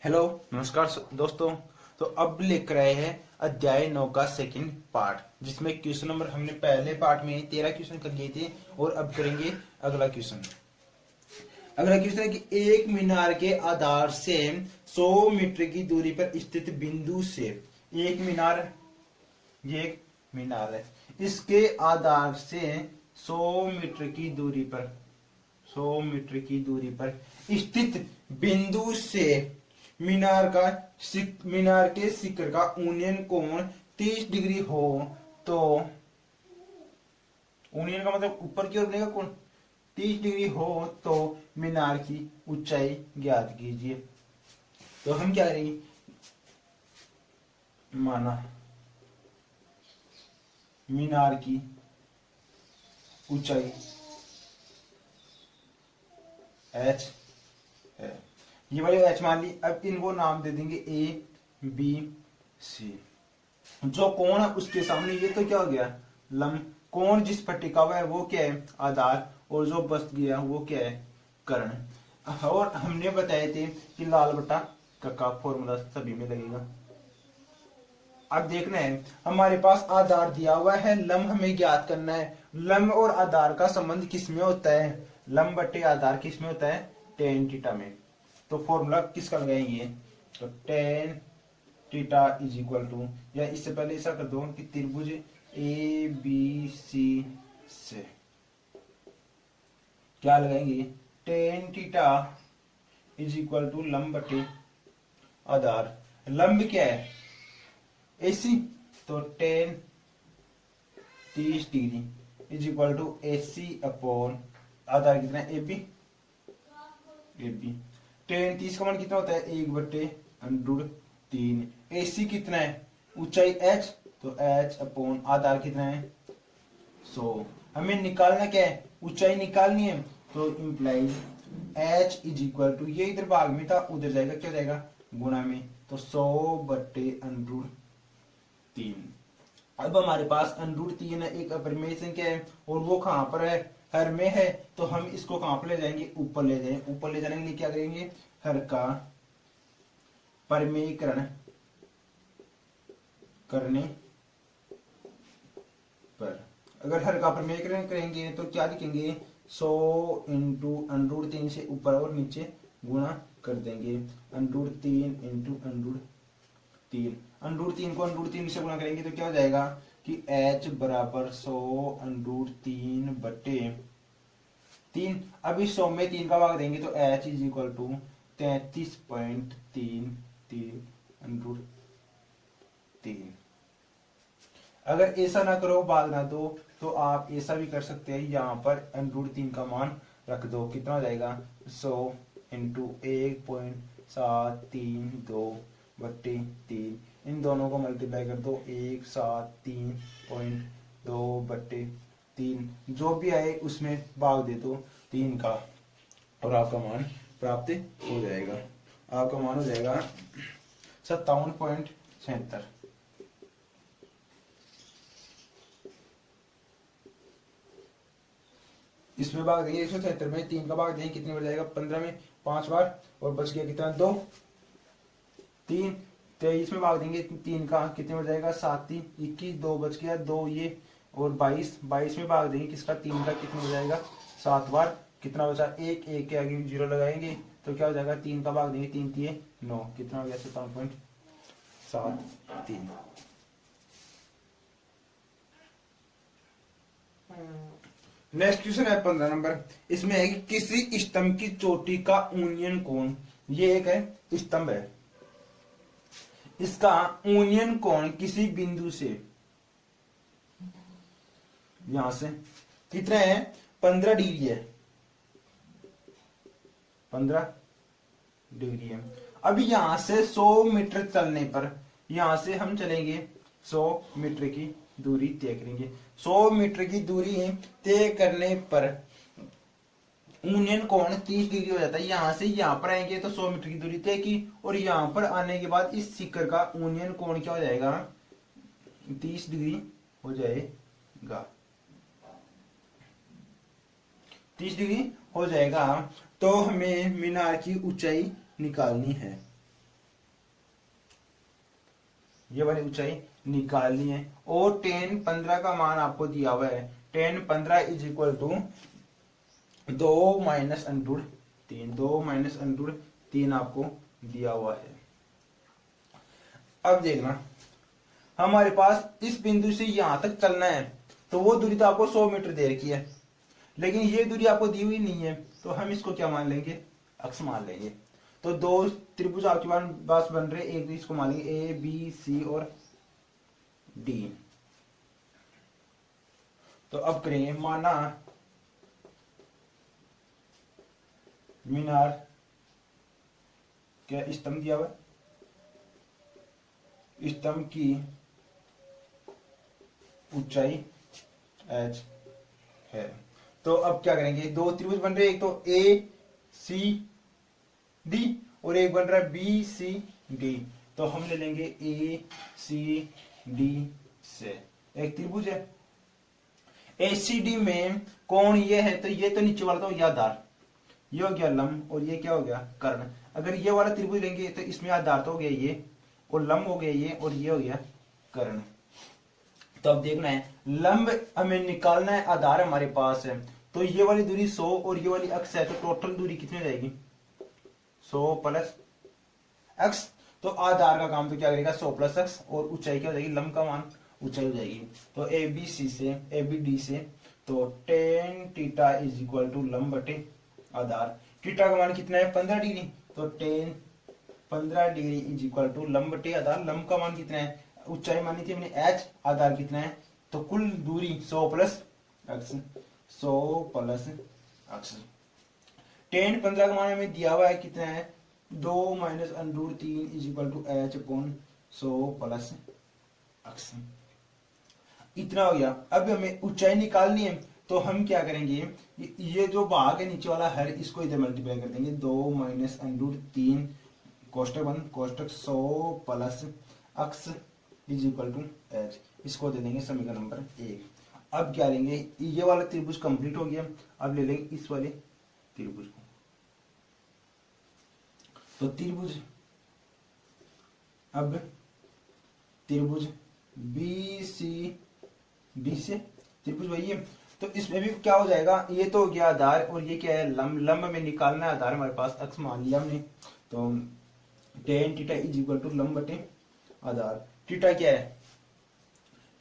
Hello नमस्कार दोस्तों। तो अब लेकर आए हैं अध्याय 9 का सेकंड पार्ट, जिसमें क्वेश्चन नंबर हमने पहले पार्ट में 13 क्वेश्चन कर लिए थे और अब करेंगे अगला क्वेश्चन। अगला क्वेश्चन है कि एक मीनार के आधार से 100 मीटर की दूरी पर स्थित बिंदु से एक मीनार, ये एक मीनार है, इसके आधार से 100 मीटर की दूरी पर 100 मीटर की दूरी पर स्थित बिंदु से मीनार के शिखर का ऊनियन कोण 30 डिग्री हो तो ऊनियन का मतलब ऊपर की ओर बनेगा कोण 30 डिग्री हो तो मीनार की ऊंचाई ज्ञात कीजिए। तो हम क्या करेंगे, माना मीनार की ऊंचाई h है, ये वाली एच मान ली। अब इनको नाम दे देंगे ए बी सी। जो कोण है उसके सामने ये तो क्या हो गया लंब, कोण जिस पर टिका हुआ है वो क्या है आधार, और जो बच गया वो क्या है कर्ण। और हमने बताए थे कि लाल बटा का फॉर्मूला सभी में लगेगा। अब देखना है हमारे पास आधार दिया हुआ है, लंब हमें ज्ञात करना है। लंब और आधार का संबंध किसमें होता है, लंब बटे आधार किसमें होता है टेन थीटा में। तो फॉर्मूला किसका लगाएंगे, तो tan theta is equal to, या इससे पहले ऐसा कर दो कि त्रिभुज ए बी सी से क्या लगाएंगे, tan theta is equal to लंब बटे आधार। लंब क्या है एसी, तो tan 30 degree is equal to AC upon आधार कितना है ए बी। टेन 30 का मान कितना होता है 1/√3। एसी कितना है ऊंचाई h, तो h अपॉन आधार कितना है 100। हमें निकालना क्या है, ऊंचाई निकालनी है, तो implies h is equal to, ये इधर भाग में था उधर जाएगा क्या जाएगा गुणा में, तो 100/√3। अब हमारे पास √3 है, एक अपरिमेय संख्या है और वो कहां पर है हर में है, तो हम इसको कहां पर ले जाएंगे ऊपर ले जाएंगे। ऊपर ले जाने के लिए क्या करेंगे, हर का परिमेयकरण करने पर, अगर हर का परिमेयकरण करेंगे तो क्या लिखेंगे 100 इंटू √3 से ऊपर और नीचे गुणा कर देंगे, √3 इंटू √3। √3 को √3 से गुणा करेंगे तो क्या हो जाएगा कि h बराबर 100 √3/3। अब इस 100 में 3 का भाग देंगे तो h इज इक्वल टू 33.33/3। अगर ऐसा ना करो भाग ना दो तो आप ऐसा भी कर सकते हैं, यहाँ पर √3 का मान रख दो, कितना हो जाएगा 100 इंटू 1.732/3। इन दोनों को मल्टीप्लाई कर दो 1.732/3, जो भी आए उसमें भाग दे दो 3 का और आपका मान प्राप्त हो जाएगा। आपका मान हो जाएगा 57.76। इसमें भाग देंगे 176 में 3 का भाग देंगे कितने बढ़ जाएगा 15 में 5 बार, और बच गया कितना 2 3। 23 में भाग देंगे 3 का कितने बढ़ जाएगा 7 3 21, 2 बच गया 2 ये, और 22 में भाग देंगे किसका 3 का कितने हो जाएगा 7 बार, कितना बचा 1 1 के आगे 0 लगाएंगे तो क्या हो जाएगा 3 का भाग देंगे 3 3 9, कितना हो गया 57.73। नेक्स्ट क्वेश्चन है 15 नंबर। इसमें है कि किसी स्तंभ की चोटी का ऊनियन कोण, ये एक है स्तंभ है, इसका ऊनियन कोण किसी बिंदु से यहां से कितना है 15 डिग्री है, 15 डिग्री है। अब यहां से 100 मीटर चलने पर, यहां से हम चलेंगे 100 मीटर की दूरी तय करेंगे। 100 मीटर की दूरी तय करने पर ऊनियन कोण 30 डिग्री हो जाता है। यहां से यहां पर आएंगे तो 100 मीटर की दूरी तय की, और यहां पर आने के बाद इस शिखर का ऊनियन कोण क्या हो जाएगा 30 डिग्री हो जाएगा, 30 डिग्री हो जाएगा। तो हमें मीनार की ऊंचाई निकालनी है। ये वाली ऊंचाई निकालनी है। और tan 15 का मान आपको दिया हुआ है, tan 15 is equal to 2 minus under 3, 2 minus under 3 आपको दिया हुआ है। अब देखना, हमारे पास इस बिंदु से यहां तक चलना है, तो वो दूरी तो आपको 100 मीटर दे रखी है, लेकिन ये दूरी आपको दी हुई नहीं है, तो हम इसको क्या मान लेंगे, अक्ष मान लेंगे। तो दो त्रिभुज आपके पास बन रहे, एक इसको मान लेंगे ए बी सी और डी। तो अब करेंगे, माना मीनार क्या स्तंभ दिया हुआ, स्तंभ की ऊंचाई h है। तो अब क्या करेंगे, दो त्रिभुज बन रहे, एक तो ए सी डी और एक बन रहा है बी सी डी। तो हम ले लेंगे ए सी डी से एक त्रिभुज है, ए सी डी में कोण ये है, तो ये तो नीचे वाला तो आधार, ये हो गया लंब और ये क्या हो गया कर्ण। अगर ये वाला त्रिभुज लेंगे तो इसमें आधार तो हो गया ये, और लंब हो गया ये, और ये हो गया कर्ण। तो अब देखना है, लंब हमें निकालना है, आधार हमारे पास है, तो ये वाली दूरी 100 और ये वाली अक्ष है, तो टोटल दूरी कितनी हो जाएगी, 100 प्लस अक्ष। तो आधार का काम तो क्या करेगा, 100 प्लस अक्ष, और ऊंचाई क्या हो जाएगी, लंब का मान ऊंचाई हो जाएगी। तो ए बी सी से, ए बी डी से, तो tan theta is equal to लंब बटे आधार। थीटा का मान कितना है, 15 डिग्री, तो tan 15 degree is equal to लंब बटे आधार। लंब का मान कितना है, ऊंचाई मानी थी हमने h, आधार कितना है, तो कुल दूरी 100 प्लस अक्ष, 100 प्लस अक्ष। टेन 15 का मान हमें दिया हुआ है कितना है, 2 minus under 3 is equal to h upon 100 plus अक्ष। इतना हो गया। अब हमें ऊंचाई निकालनी है, तो हम क्या करेंगे, ये जो भाग है नीचे वाला हर, इसको इधर मल्टीप्लाई कर देंगे, 2 माइनस अंडर 3 कोष्टक 1 कोष्टक 100 प्लस अक्ष इज इक्वल टू h। इसको दे देंगे समीकरण नंबर 1। अब क्या लेंगे, ये वाला त्रिभुज कंप्लीट हो गया, अब ले लेंगे इस वाले त्रिभुज को। तो त्रिभुज, अब त्रिभुज बी सी डी से त्रिभुज वही है, तो इसमें भी क्या हो जाएगा, ये तो हो गया आधार और ये क्या है लंब। लंब में निकालना है, आधार हमारे पास अक्ष मान लिया हमने, तो tan theta is equal to लंब बटे आधार। थीटा क्या है,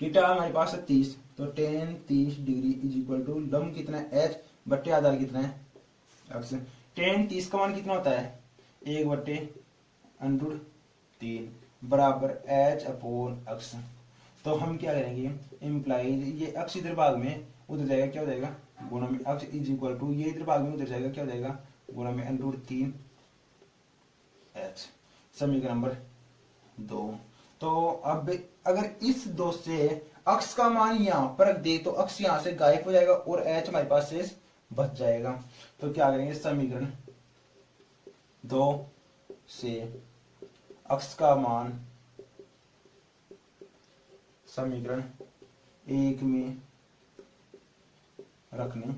थीटा हमारे पास है 30, तो tan 30 degree is equal to लंब कितना है h बटे आधार कितना है अक्ष। टेन 30 का मान कितना होता है, 1 बटे अंडर 3 बराबर h अपॉन अक्ष। तो हम क्या करेंगे, इम्प्लाइज ये अक्ष इधर भाग में उधर जाएगा, क्या हो जाएगा गुणा में अक्ष इज इक्वल टू, ये इधर भाग में उधर जाएगा, क्या हो जाएगा गुणा में अंडर 3 h। समीकरण नंबर 2। तो अब अगर इस 2 से अक्ष का मान यहां पर रख दे, तो अक्ष यहां से गायब हो जाएगा और h हमारे पास शेष बच जाएगा। तो क्या करेंगे, समीकरण 2 से अक्ष का मान समीकरण 1 में रखने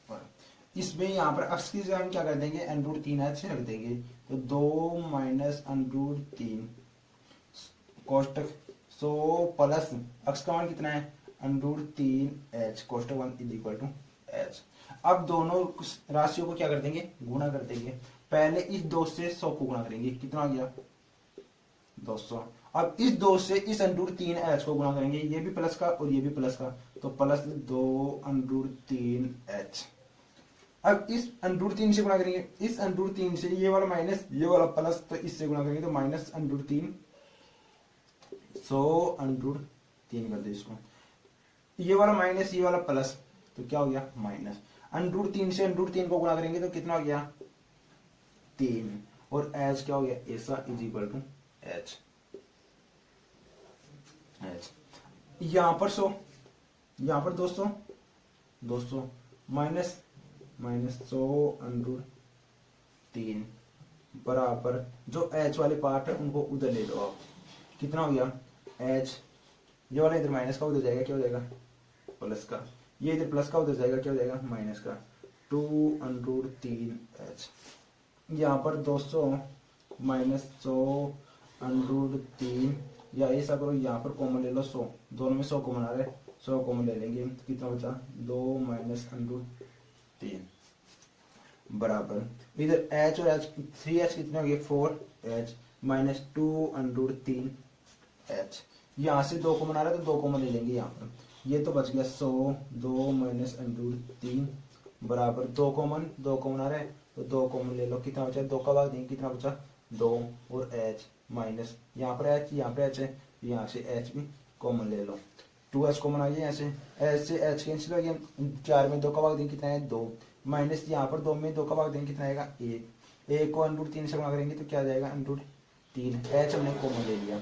पर, इसमें यहां पर अक्ष की जगह हम क्या कर देंगे, अंडर 3h रख देंगे, तो 2 माइनस अंडर 3 कोष्टक 100 प्लस अक्ष का मान कितना है, अंडर 3h कोष्टक 1 इज इक्वल टू h। अब दोनों राशियों को क्या कर देंगे, गुणा कर देंगे। पहले इस 2 से 100 को गुणा करेंगे, कितना आ गया 200। अब इस 2 से इस अंडर 3h को गुणा करेंगे, ये भी प्लस का और ये भी प्लस का, तो प्लस 2 अंडर 3h। अब इस अंडर 3 से गुणा करेंगे, इस अंडर 3 से ये वाला माइनस ये वाला प्लस, तो इससे गुणा करेंगे तो माइनस अंडर 3 100 अंडर 3 कर दे इसको, ये वाला माइनस ये वाला प्लस, तो क्या हो गया माइनस। अंडर 3 से अंडर 3 को गुणा करेंगे तो कितना हो गया 3, और h क्या हो गया ऐसा इज इक्वल टू h। यहां पर 100, यहां पर 200 200 माइनस माइनस 100 अंडर 3 बराबर जो h वाले पार्ट है उनको उधर ले लो आप, कितना हो गया h, ये वाला इधर माइनस का उधर जाएगा, क्या हो जाएगा प्लस का, ये इधर प्लस का उधर जाएगा, क्या हो जाएगा माइनस का, 2 अंडर 3h। यहाँ पर 200 माइनस 100 √3, या ऐसा करो यहाँ पर कॉमन ले लो 100, दोनों में 100 कॉमन आ रहा है, 100 कॉमन ले लेंगे तो कितना बचा 2 माइनस √3 बराबर इधर h और h 3h कितने हो गए 4h माइनस 2√3h। यहाँ से 2 कॉमन आ रहा है तो 2 कॉमन ले लेंगे यहाँ पर, ये तो बच गया 100, 2 माइनस √3 बराबर 2 कॉमन आ रहा है तो 2 कॉमन ले लो, कितना बचा 2 का भाग देंगे कितना बचा 2 और h माइनस यहाँ पर h यहाँ पर h है, यहाँ से h भी कॉमन ले लो, 2h कॉमन आ गया, यहाँ से h से h कैंसिल हो गया, 4 में 2 का भाग देंगे कितना है 2 माइनस यहाँ पर 2 में 2 का भाग देंगे कितना आएगा 1 को √3 से गुणा करेंगे तो क्या आ जाएगा √3, h हमने कॉमन ले लिया।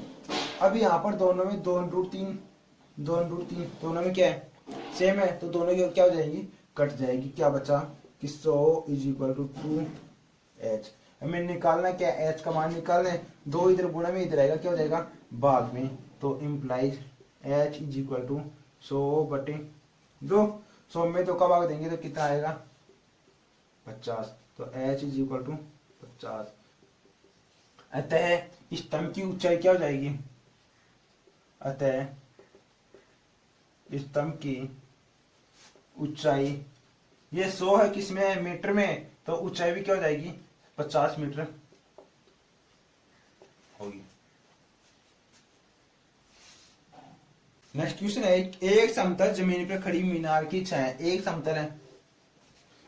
अब यहाँ पर दोनों में 2√3 दोनों में क्या है सेम है तो दोनों की क्या हो जाएगी कट जाएगी, क्या बचा कि 100 = 2h। हमें निकालना क्या है h का मान निकालना है, 2 इधर गुणा में इधर आएगा क्या हो जाएगा भाग में, तो इम्प्लाइज h = 100/2, 100 में 2 का भाग देंगे तो कितना आएगा 50, तो h = 50। अतः स्तंभ की ऊंचाई क्या हो जाएगी, अतः स्तंभ की ऊंचाई ये 100 है किसमें मीटर में, तो ऊंचाई भी क्या हो जाएगी 50 मीटर होगी। नेक्स्ट क्वेश्चन है, एक समतल जमीन पर खड़ी मीनार की छाया, एक समतल है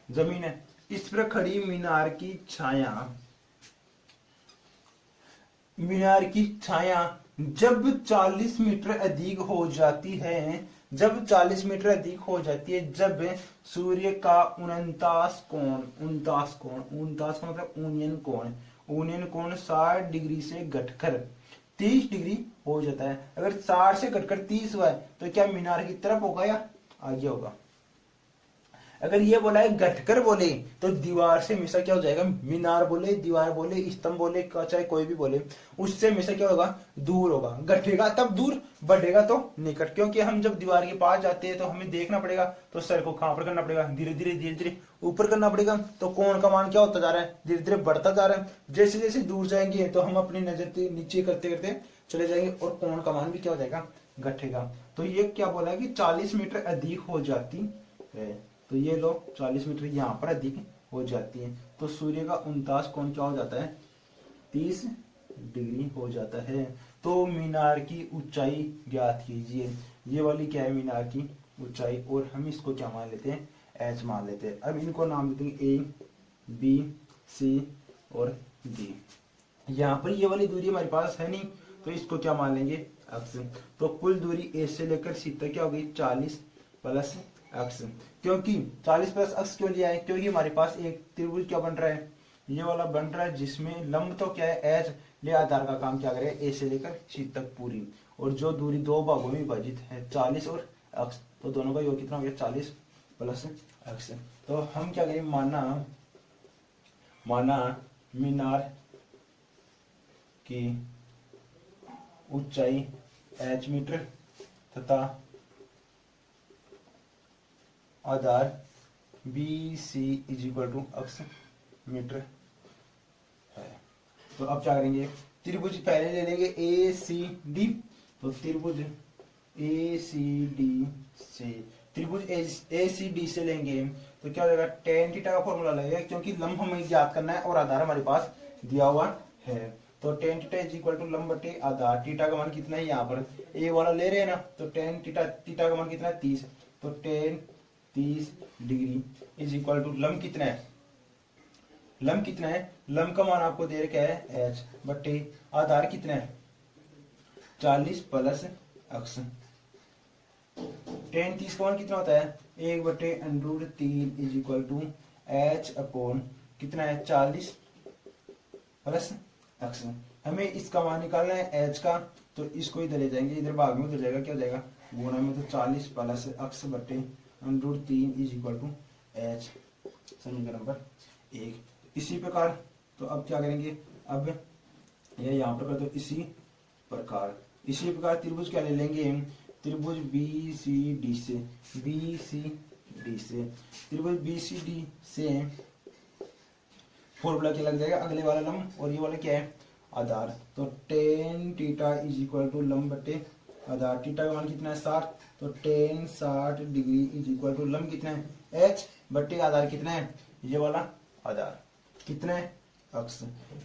जमीन है, इस पर खड़ी मीनार की छाया जब 40 मीटर अधिक हो जाती है, जब 40 मीटर अधिक हो जाती है, जब सूर्य का 49 मतलब ऊनियन कोण 60 डिग्री से घटकर 30 डिग्री हो जाता है। अगर 60 से घटकर 30 हुआ है तो क्या मीनार की तरफ होगा या आगे होगा। अगर ये बोला है घटकर बोले तो दीवार से हमेशा क्या हो जाएगा, मीनार बोले दीवार बोले स्तंभ बोले चाहे कोई भी बोले उससे हमेशा क्या होगा दूर होगा, घटेगा तब दूर बढ़ेगा तो निकट, क्योंकि हम जब दीवार के पास जाते हैं तो हमें देखना पड़ेगा तो सर को कहां पर करना पड़ेगा धीरे धीरे ऊपर करना पड़ेगा, तो कोण का मान क्या होता जा रहा है धीरे धीरे बढ़ता जा रहा है। जैसे जैसे दूर जाएंगे तो हम अपनी नजर नीचे करते करते चले जाएंगे और कोण का मान भी क्या हो जाएगा घटेगा। तो ये क्या बोला है कि 40 मीटर अधिक हो जाती है, तो ये लो 40 मीटर यहाँ पर अधिक हो जाती है, तो सूर्य का 49 कोण क्या हो जाता है 30 डिग्री हो जाता है। तो मीनार की ऊंचाई ज्ञात कीजिए, ये वाली क्या है मीनार की ऊंचाई, और हम इसको क्या मान लेते हैं h मान लेते हैं। अब इनको नाम देते हैं a b c और d। यहाँ पर ये वाली दूरी हमारे पास है नहीं तो इसको क्या मान लेंगे अक्ष, तो कुल दूरी a से लेकर c तक क्या होगी 40 प्लस अक्ष, क्योंकि 40 प्लस अक्ष क्यों लिया है क्योंकि हमारे पास एक त्रिभुज क्या बन रहा है ये वाला बन रहा है जिसमें लंब तो क्या है h ले आधार का काम क्या करे a से लेकर c तक पूरी, और जो दूरी दो भागों में विभाजित है 40 और अक्ष, तो दोनों का योग कितना हो गया 40 प्लस अक्ष। तो हम क्या करें माना मीनार की ऊंचाई h मीटर तथा आधार BC = अक्ष मीटर है। तो अब क्या करेंगे त्रिभुज पहले ले लेंगे ACD, तो त्रिभुज ACD से त्रिभुज ACD से लेंगे तो क्या हो जाएगा tan थीटा का फॉर्मूला लगेगा, क्योंकि लंब हमें ज्ञात करना है और आधार हमारे पास दिया हुआ है। तो tan थीटा = लंब बटे आधार, थीटा का मान कितना है यहाँ पर a वाला ले रहे हैं ना, तो tan थीटा का मान कितना है 30, तो tan 30 डिग्री = लंब कितना है, लंब कितना है, लंब का मान आपको दे रखा है h बटे आधार कितना है 40 प्लस अक्ष। tan 30 का मान कितना होता है 1/√3 = h अपॉन कितना है 40 प्लस अक्ष। हमें इसका मान निकालना है h का, तो इसको इधर ले जाएंगे, इधर भाग में उधर जाएगा क्या हो जाएगा गुणा में, तो 40 प्लस अक्ष बटे √3 = h, समीकरण नंबर 1। इसी प्रकार तो अब क्या करेंगे, अब ये यहाँ पर कर दो इसी प्रकार त्रिभुज क्या ले लेंगे त्रिभुज BCD से त्रिभुज BCD से फॉर्मूला क्या लग जाएगा अगले वाला लंब और ये वाला क्या है आधार। तो tan theta is equal to लंब बटे आधार। थीटा का मान कितना है 60, तो tan 60 degree is equal to लंब कितना है h बटे आधार कितना है ये वाला आधार कितना है अक्स।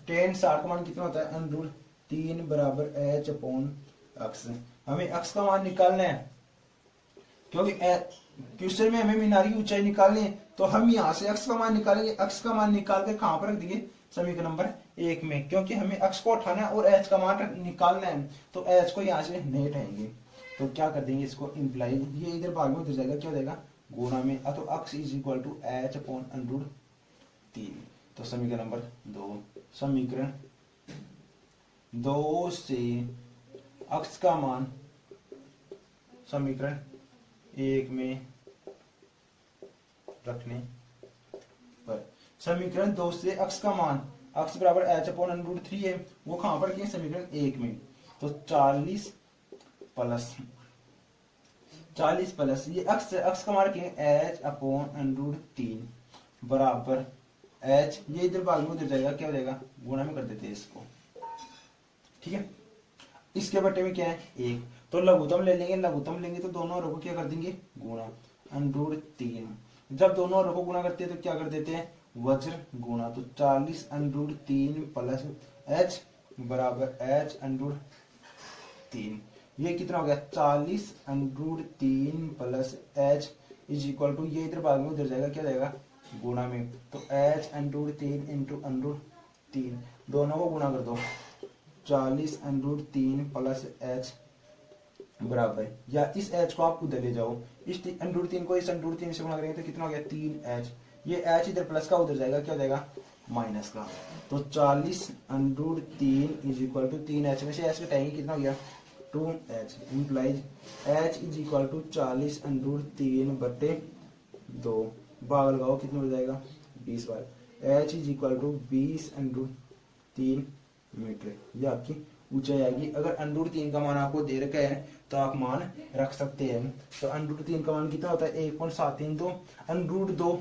टेन 60 का मान कितना होता है अंडर 3 बराबर h अपॉन अक्स। हमें अक्स का मान निकालना है क्योंकि क्वेश्चन में हमें मीनार की ऊंचाई निकालनी है, तो हम यहाँ से अक्स का मान निकालेंगे। अक्स का मान निकाल के कहां पर रख दिए समीकरण नंबर 1 में, क्योंकि हमें अक्स को उठाना है और एच का मान निकालना है, तो एच को यहाँ से नहीं उठाएंगे। तो क्या कर देंगे इसको इम्प्लाई, ये इधर भाग में उधर जाएगा, क्या हो जाएगा गुणा में, तो x is equal to H upon under 3। तो समीकरण नंबर 2, समीकरण 2 से अक्स का मान समीकरण 1 में रखने पर, समीकरण 2 से अक्स का मान अक्स बराबर एच अपॉन अंडर 3 है, वो कहां पर किए समीकरण 1 में। तो 40 प्लस ये अक्स का मान किए एच अपॉन अंडर 3 बराबर एच, ये इधर भाग में उधर जाएगा, क्या हो जाएगा गुणा में कर देते हैं इसको, ठीक है। इसके बटे में क्या है 1, तो लघुत्तम ले लेंगे, लघुत्तम लेंगे तो दोनों और को क्या कर देंगे गुणा अंडर 3। जब दोनों और को गुणा करते हैं तो क्या कर देते हैं वज्र गुणा, तो 40 अंडर 3 प्लस h बराबर h अंडर 3। ये कितना हो गया 40 under 3 plus h is equal to, ये इधर भाग में उधर जाएगा, क्या जाएगा गुणा में, तो h अंडर 3 इंटू अंडर 3, दोनों को गुणा कर दो, 40 अंडर 3 प्लस h बराबर, या इस h को आप उधर ले जाओ, इस अंडर 3 को इस अंडर 3 से गुणा करेंगे तो कितना हो गया 3h, ये h इधर प्लस का उधर जाएगा, क्या हो जाएगा माइनस का। तो 40 under 3 is equal to 3h में से h घटाएंगे, कितना हो गया 2h, implies h is equal to 40 under 3 बटे 2, भाग लगाओ कितना हो जाएगा 20 बार, h is equal to 20 under 3 metre, ये आपकी ऊंचाई आएगी। अगर अंडर 3 का मान आपको दे रखा है तो आप मान रख सकते हैं। तो अंडर 3 का मान कितना होता है 1.732,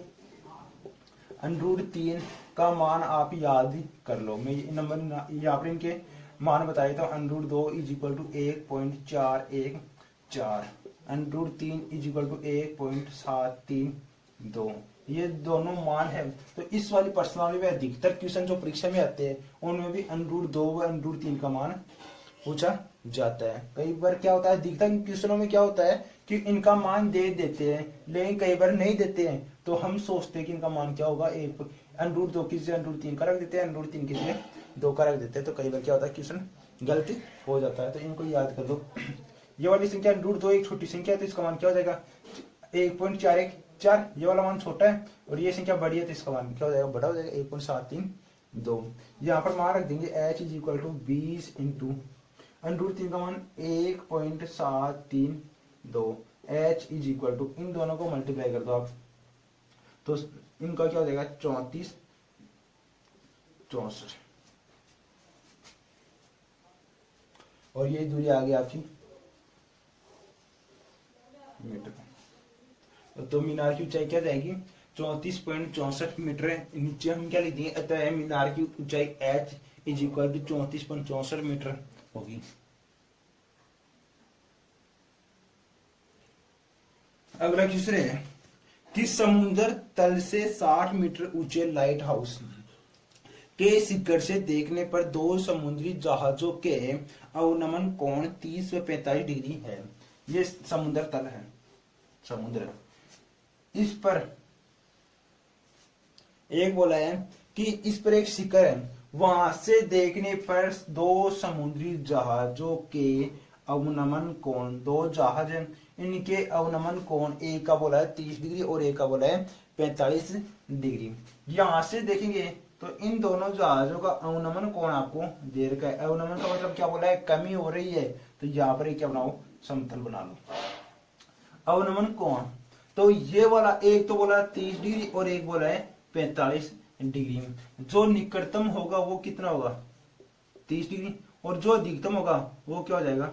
अंडर 3 का मान आप याद कर लो, मैं ये नंबर यहाँ पर इनके मान बताया था। Under 2 is equal to 1.414, under 3 is equal to 1.732, ये दोनों मान है। तो इस वाली पर्सनालिटी में अधिकतर क्वेश्चन जो परीक्षा में आते हैं उनमें भी अंडर 2 व अंडर 3 का मान पूछा जाता है। कई बार क्या होता है अधिकतर क्वेश्चनों में क्या होता है कि इनका मान दे देते हैं, लेकिन कई बार नहीं देते हैं, तो हम सोचते हैं कि इनका मान क्या होगा, एक अंडर 2 की जगह अंडर 3 का रख देते हैं, अंडर 3 की जगह 2 का रख देते हैं, तो कई बार क्या होता है क्वेश्चन गलती हो जाता है। तो इनको याद कर दो। ये वाली संख्या अंडर 2 एक छोटी संख्या है, तो इसका मान क्या हो जाएगा 1.414, ये वाला मान छोटा है और ये संख्या बड़ी है, तो इसका मान क्या हो जाएगा बड़ा हो जाएगा 1.732। यहाँ पर मान रख देंगे h is equal to 20 into under 3 का मान 1.732, h इज इक्वल टू, इन दोनों को मल्टीप्लाई कर दो आप, तो इनका क्या हो जाएगा 34 64, और ये दूरी आ गई आपकी मीटर। तो मीनार की ऊंचाई क्या जाएगी 34.64 मीटर है। नीचे हम क्या लिख देंगे, अतः मीनार की ऊंचाई h is equal to 34.64 metre होगी। अगला क्वेश्चन है कि समुद्र तल से 60 मीटर ऊंचे लाइट हाउस के शिखर से देखने पर दो समुद्री जहाजों के अवनमन कोण 30 व 45 डिग्री है। ये समुद्र तल है, समुद्र, इस पर एक बोला है कि इस पर एक शिखर है, वहां से देखने पर दो समुद्री जहाजों के अवनमन कोण, दो जहाज हैं, इनके अवनमन कोण एक का बोला है 30 डिग्री और एक का बोला है 45 डिग्री। यहां से देखेंगे तो इन दोनों जहाजों का अवनमन कोण आपको दे रखा है। अवनमन का मतलब क्या बोला है कमी हो रही है, तो यहाँ पर क्या बनाओ समतल बना लो। अवनमन कोण तो ये वाला एक तो बोला 30 डिग्री और एक बोला है 45 डिग्री। जो निकटतम होगा वो कितना होगा 30 डिग्री, और जो अधिकतम होगा वो क्या हो जाएगा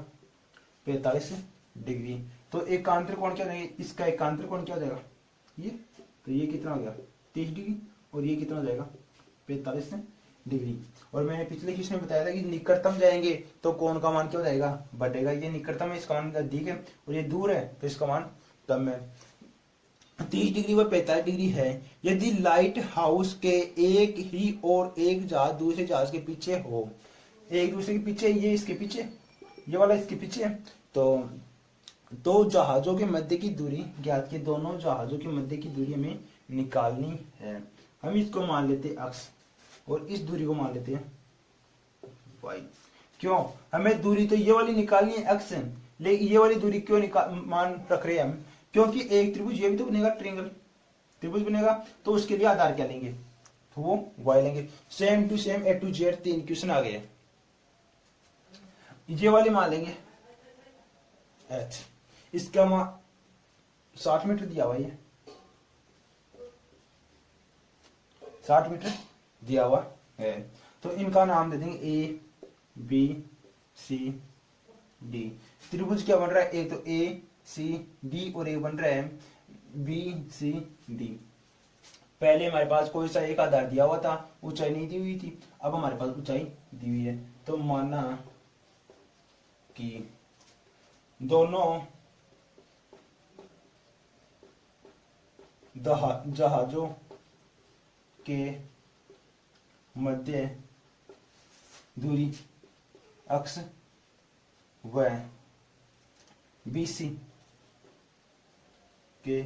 45 डिग्री। तो एकांतर कोण क्या हो जाएगा, इसका एकांतर कोण क्या हो जाएगा ये, तो ये कितना हो गया 30 डिग्री और ये कितना हो जाएगा 45 डिग्री। और मैंने पिछले क्वेश्चन में बताया था कि निकटतम जाएंगे तो कोण का मान क्या हो जाएगा, बढ़ेगा। ये निकटतम है, इसका मान अधिक है, और ये दूर है तो इसका मान कम है। 30 डिग्री व 45 डिग्री है यदि लाइट हाउस के एक ही और एक जहाज दूसरे जहाज के पीछे हो। एक दूसरे के पीछे, ये इसके पीछे, ये वाला इसके पीछे है। तो दो जहाजों के मध्य की दूरी ज्ञात की, दोनों जहाजों के मध्य की दूरी हमें निकालनी है। हम इसको मान लेते हैं x और इस दूरी को मान लेते हैं y। क्यों, हमें दूरी तो ये वाली निकालनी है x है, लेकिन ये वाली दूरी क्यों मान रख रहे हैं हम, क्योंकि एक त्रिभुज ये भी तो बनेगा, ट्रायंगल त्रिभुज बनेगा, तो उसके लिए आधार क्या लेंगे, तो वो y लेंगे। Same to same A to Z 3 question आ गए। ये वाली मान लेंगे h, इसका मान 60 मीटर दिया हुआ है, 60 मीटर दिया हुआ है। तो इनका नाम दे देंगे ए बी सी डी। त्रिभुज क्या बन रहा है, एक तो ए सी डी और एक बन रहा है बी सी डी। पहले हमारे पास कोई सा एक आधार दिया हुआ था, ऊंचाई नहीं दी हुई थी, अब हमारे पास ऊंचाई दी हुई है। तो माना कि दोनों जहाजों के मध्य दूरी x व BC के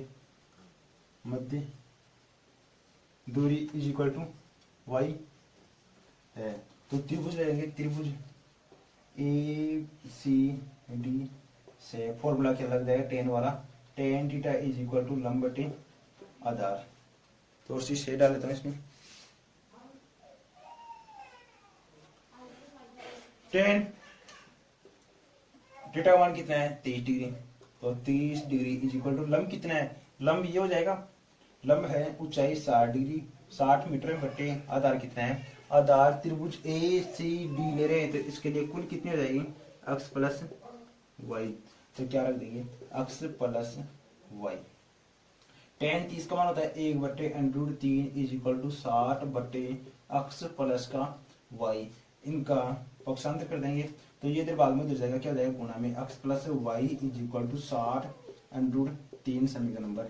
मध्य दूरी इज इक्वल टू y है। तो त्रिभुज लेंगे, त्रिभुज ACD से फॉर्मूला क्या लग जाएगा, टेन वाला, tan theta is equal to लंब बटे आधार। तो उसी से डाल देता हूँ इसमें, टेन थीटा का मान कितना है 30 डिग्री, तो 30 डिग्री इज इक्वल टू लंब कितना है, लंब ये हो जाएगा, लंब है ऊंचाई 60 डिग्री 60 मीटर बटे आधार कितना है, आधार त्रिभुज ACD ले रहे हैं, तो इसके लिए कुल कितनी हो जाएगी x प्लस वाई। तो क्या रख देंगे x प्लस वाई। टेन 30 का मान होता है 1 बटे √3 इज इक्वल टू 60 बटे x प्लस का y। इनका पक्षांतर कर देंगे तो ये इधर भाग में उधर जाएगा, क्या हो जाएगा गुणा में x plus Y is equal to 60 √3 समीकरण नंबर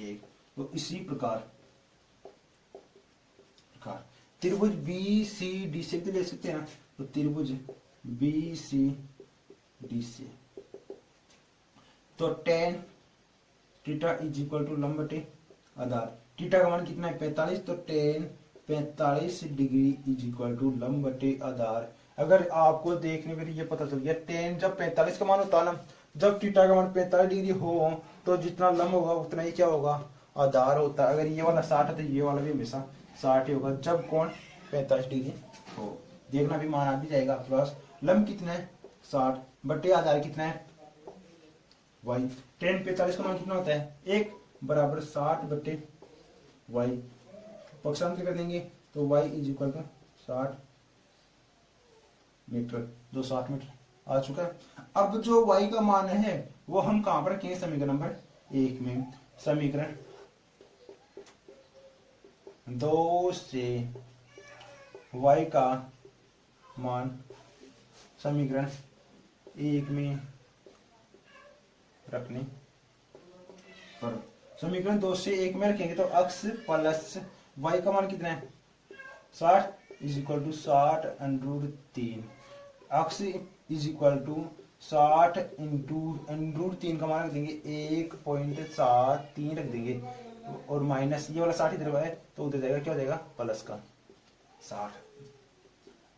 1। तो इसी प्रकार त्रिभुज BCD से भी ले सकते हैं, तो त्रिभुज BCD से तो tan theta is equal to लंब बटे आधार, थीटा का मान कितना है 45, तो tan 45 degree is equal to लंब बटे आधार। अगर आपको देखने पर ये पता चल गया, टेन जब 45 का मान होता है ना, जब थीटा का मान 45 डिग्री हो तो जितना लंब होगा उतना ही क्या होगा आधार होता है। अगर ये वाला 60 है तो ये वाला भी हमेशा 60 ही होगा जब कोण 45 डिग्री हो। देखना भी मान आ भी जाएगा आपके पास, लंब कितना है 60 बटे आधार कितना है y। टेन 45 का मान कितना होता है 1 बराबर 60 बटे y। पक्षांतर कर देंगे तो y is equal to 60 metre, जो 60 मीटर आ चुका है। अब जो y का मान है वो हम कहां पर रखेंगे, समीकरण नंबर 1 में। समीकरण 2 से y का मान समीकरण 1 में रखने पर, समीकरण 2 से 1 में रखेंगे तो x प्लस y का मान कितना है 60 is equal to 60 √3। x is equal to 60 into √3 का मान रख देंगे 1.73 रख देंगे, और माइनस ये वाला 60 इधर है तो उधर जाएगा, क्या हो जाएगा प्लस का 60।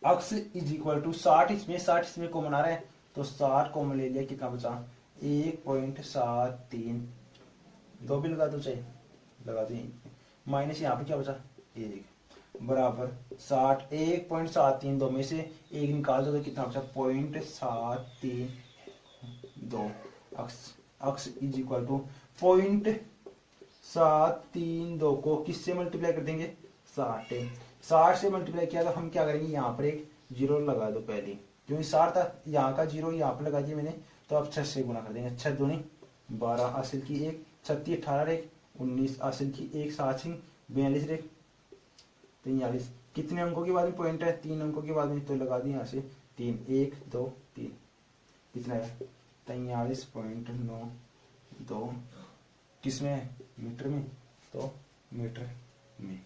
x इज इक्वल टू 60 इसमें कॉमन आ रहा है तो 60 कॉमन ले लिया, कितना बचा 1.73, दो भी लगा दो चाहे लगा दो, माइनस यहाँ पे क्या बचा 1 बराबर 60, 1.73 दो में से 1 निकाल दो तो कितना बचा 0.732। x इज इक्वल टू 0.732 को किससे मल्टीप्लाई कर देंगे 60 से मल्टीप्लाई किया तो हम क्या करेंगे, यहाँ पर एक जीरो लगा दो पहले, क्योंकि 60 था, यहाँ का जीरो यहाँ पर लगा दिया मैंने, तो अब 6 से गुना कर देंगे। 6 दूनी 12 हासिल की 1, 36 18 19 हासिल की 1, 7 42 43, कितने अंकों के बाद में पॉइंट है, 3 अंकों के बाद में, तो लगा दी यहाँ से 3, 1 2 3, कितना है 43.92, किसमें है, मीटर में, तो मीटर में।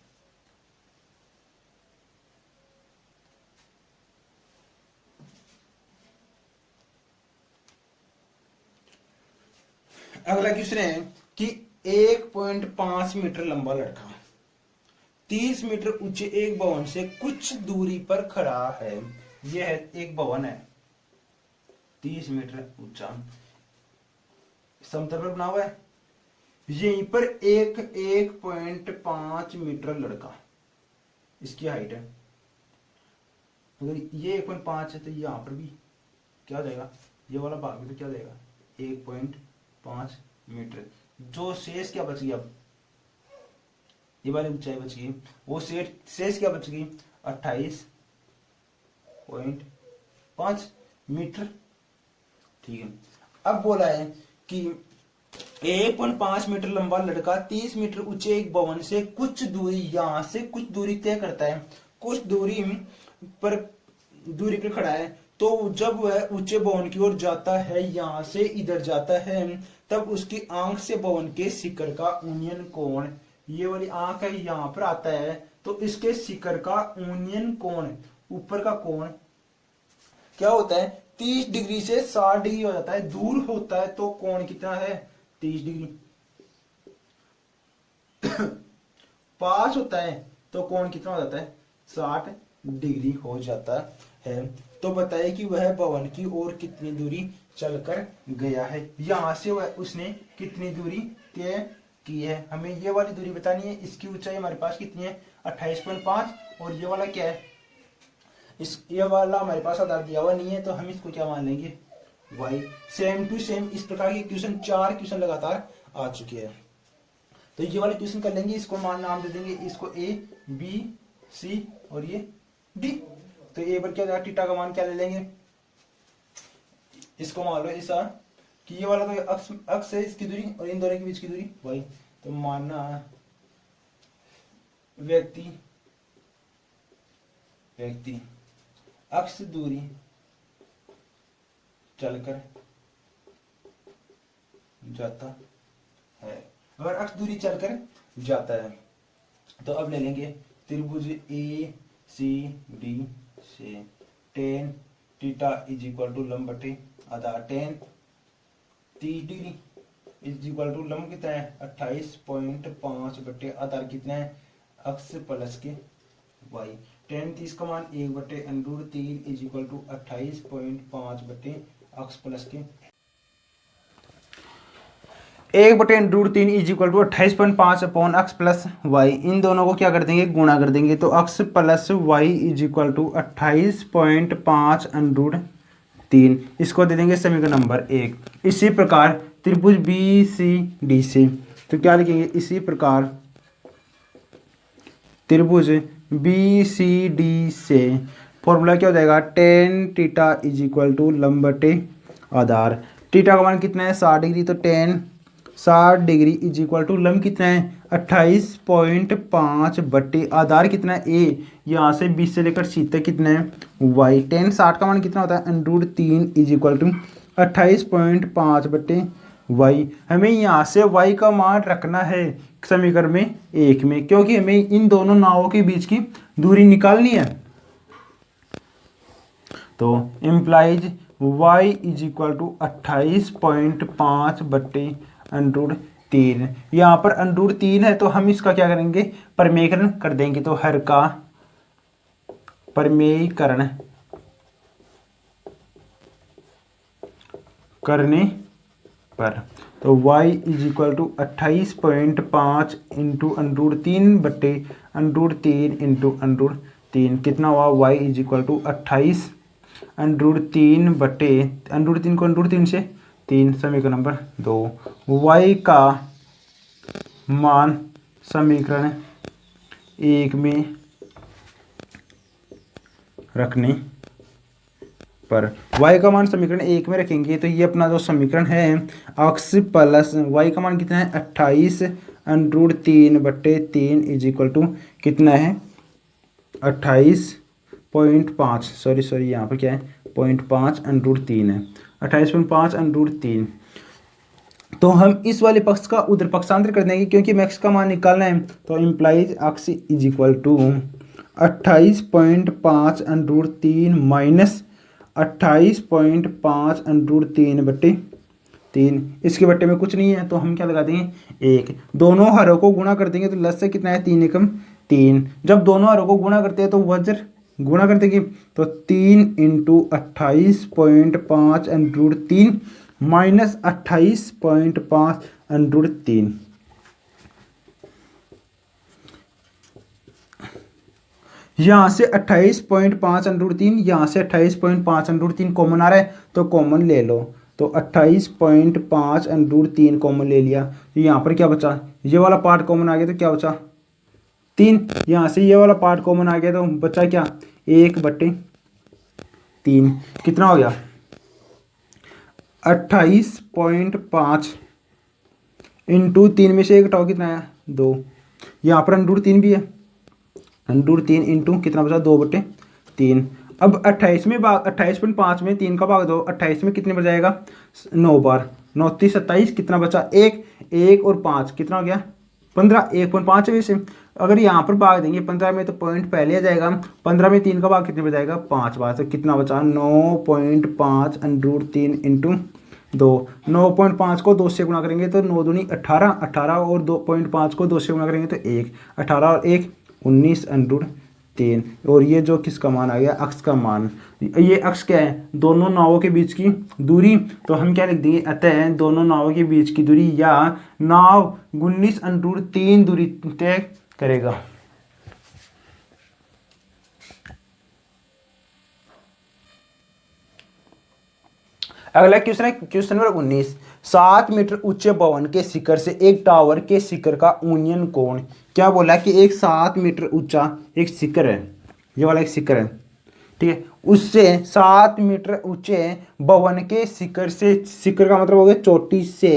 अगला क्वेश्चन है कि 1.5 मीटर लंबा लड़का 30 मीटर ऊंचे एक भवन से कुछ दूरी पर खड़ा है। यह है एक भवन है 30 मीटर ऊंचा, समतल पर बना हुआ है। यहीं पर 1.5 मीटर लड़का, इसकी हाइट है। अगर ये 1.5 है तो यहां पर भी क्या हो जाएगा, ये वाला भाग भी तो क्या हो जाएगा 1.5 मीटर। जो शेष क्या बच गई, अब ये वाली ऊंचाई बच गई, वो शेष क्या बच गई 28.5 मीटर। ठीक है, अब बोला है कि 1.5 मीटर लंबा लड़का 30 मीटर ऊंचे एक भवन से कुछ दूरी, यहां से कुछ दूरी तय करता है, कुछ दूरी पर खड़ा है। तो जब वह ऊंचे भवन की ओर जाता है, यहां से इधर जाता है, तब उसकी आंख से भवन के शिखर का यूनियन कोण, ये वाली आंख है यहां पर आता है, तो इसके शिखर का यूनियन कोण, ऊपर का कोण क्या होता है 30 डिग्री से 60 डिग्री हो जाता है। दूर होता है तो कोण कितना है 30 डिग्री। पास होता है तो कोण कितना हो जाता है 60 डिग्री हो जाता है। तो बताइए कि वह भवन की ओर कितनी दूरी चलकर गया है, यहां से वह उसने कितनी दूरी तय की है। हमें ये वाली दूरी बतानी है। इसकी ऊंचाई हमारे पास कितनी है 28.5, और ये वाला क्या है, ये वाला हमारे पास आधार दिया हुआ नहीं है, तो हम इसको क्या मान लेंगे y। सेम टू सेम इस प्रकार के क्वेश्चन 4 क्वेश्चन लगातार आ चुके हैं। तो ये वाले क्वेश्चन कर लेंगे, इसको नाम दे देंगे, इसको a b c और ये d। तो a पर क्या जाएगा, थीटा का मान क्या ले लेंगे, इसको मान लो ऐसा कि ये वाला तो अक्ष है, इसकी दूरी और इन दोनों के बीच की दूरी y। तो मानना व्यक्ति अक्ष दूरी चलकर जाता है। अगर अक्ष दूरी चलकर जाता है तो अब ले लेंगे त्रिभुज ए सी डी से tan theta is equal to लंब बटे आधार, tan 30 degree is equal to लंब कितना है 28.5 बटे आधार कितना है अक्ष प्लस के y। tan 30 का मान 1 बटे अंडर 3 इज इक्वल टू 28.5 बटे अक्ष प्लस के 1 बटे under 3 is equal to 28.5 upon अक्ष प्लस y। इन दोनों को क्या कर देंगे, गुणा कर देंगे, तो x plus y is equal to 28.5 under 3। इसको दे देंगे समीकरण नंबर 1। इसी प्रकार त्रिभुज बी सी डी से तो क्या लिखेंगे, इसी प्रकार त्रिभुज बी सी डी से फॉर्मूला क्या हो जाएगा tan theta is equal to लंब बटे आधार। थीटा का मान कितना है 60 डिग्री, तो tan 60 degree is equal to लंब कितना है 28.5 बटे आधार कितना है a, यहाँ से 20 से लेकर c तक कितना है y। tan 60 का मान कितना होता है अंडर 3 इज इक्वल टू 28.5 बटे y। हमें यहाँ से y का मान रखना है समीकरण में 1 में, क्योंकि हमें इन दोनों नावों के बीच की दूरी निकालनी है। तो implies y is equal to 28.5 बटे अंडर 3। यहाँ पर अंडर 3 है तो हम इसका क्या करेंगे परमेयीकरण कर देंगे, तो हर का परमेयीकरण करने पर तो y is equal to 28.5 into under 3 बटे अंडर 3 इंटू अंडर 3 कितना हुआ y is equal to 28 under 3 बटे अंडर 3 को अंडर 3 से 3, समीकरण नंबर 2। y का मान समीकरण 1 में रखने पर y का मान समीकरण 1 में रखेंगे तो ये अपना जो समीकरण है अक्ष प्लस y का मान कितना है 28 अंडर 3 बटे 3 इज इक्वल टू कितना है 28.5 सॉरी यहाँ पर क्या है 0.5 √3 है 28.5 √3। तो हम इस वाले पक्ष का उधर पक्षांतर कर देंगे क्योंकि x का मान निकालना है। तो implies x is equal to 28.5 √3 minus 28.5 √3/3। इसके बट्टे में कुछ नहीं है तो हम क्या लगा देंगे 1। दोनों हरों को गुणा कर देंगे तो लस से कितना है 3 एकम 3। जब दोनों हरों को गुणा करते हैं तो वज्र गुणा कर देंगे तो 3 × 28.5 √3 माइनस 28.5 √3। यहाँ से 28.5 √3 यहाँ से 28.5 √3 कॉमन आ रहा है तो कॉमन ले लो। तो 28.5 √3 कॉमन ले लिया तो यहाँ पर क्या बचा ये वाला पार्ट कॉमन आ गया तो क्या बचा 3। यहाँ से ये वाला पार्ट कॉमन आ गया तो बचा क्या 1/3। कितना हो गया 28.5 × 3 में से 1 घटाओ कितना है 2। यहाँ पर √3 भी है √3 इंटू कितना बचा 2/3। अब 28 में 28.5 में 3 का भाग दो 28 में कितने बच जाएगा 9 बार 9 3 27 कितना बचा 1 और 5 कितना हो गया 15 1.5 है वैसे। अगर यहाँ पर भाग देंगे 15 में तो पॉइंट पहले आ जाएगा 15 में 3 का भाग कितने बजाएगा 5 बार तो कितना बचा 9.5 √3 इंटू 2। 9.5 को 2 से गुणा करेंगे तो 9 दूनी 18 18 और 2.5 को 2 से गुणा करेंगे तो 1 18 और 1 19 √3। और ये जो किसका मान आ गया अक्ष का मान। ये अक्ष क्या है दोनों नावों के बीच की दूरी। तो हम क्या लिख देंगे अतः दोनों नावों के बीच की दूरी या नाव 19 √3 दूरी तय करेगा। अगला क्वेश्चन है क्वेश्चन नंबर 19। 7 मीटर ऊंचे भवन के शिखर से एक टावर के शिखर का ऊनियन कोण। क्या बोला कि एक 7 मीटर ऊंचा एक शिखर है ये वाला एक शिखर है ठीक है उससे 7 मीटर ऊंचे भवन के शिखर से शिखर का मतलब हो गया चोटी से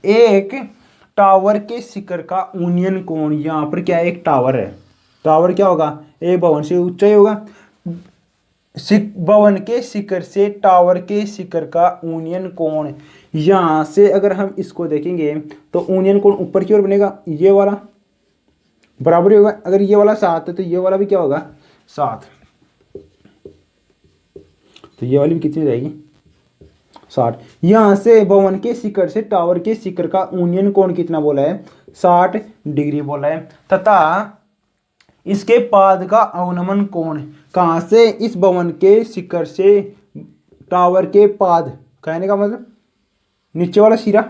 एक टावर के शिखर का ऊनियन कोण। यहाँ पर क्या है एक टावर है टावर क्या होगा एक भवन से ऊंचा ही होगा। भवन के शिखर से टावर के शिखर का ऊनियन कोण। यहाँ से अगर हम इसको देखेंगे तो ऊनियन कोण ऊपर की ओर बनेगा ये वाला बराबर ही होगा। अगर ये वाला 7 है तो ये वाला भी क्या होगा 7 तो ये वाली भी कितनी हो जाएगी 60। यहाँ से भवन के शिखर से टावर के शिखर का ऊनियन कोण कितना बोला है 60 डिग्री बोला है तथा इसके पाद का अवनमन कोण कहाँ से इस भवन के शिखर से टावर के पाद कहने का मतलब नीचे वाला सिरा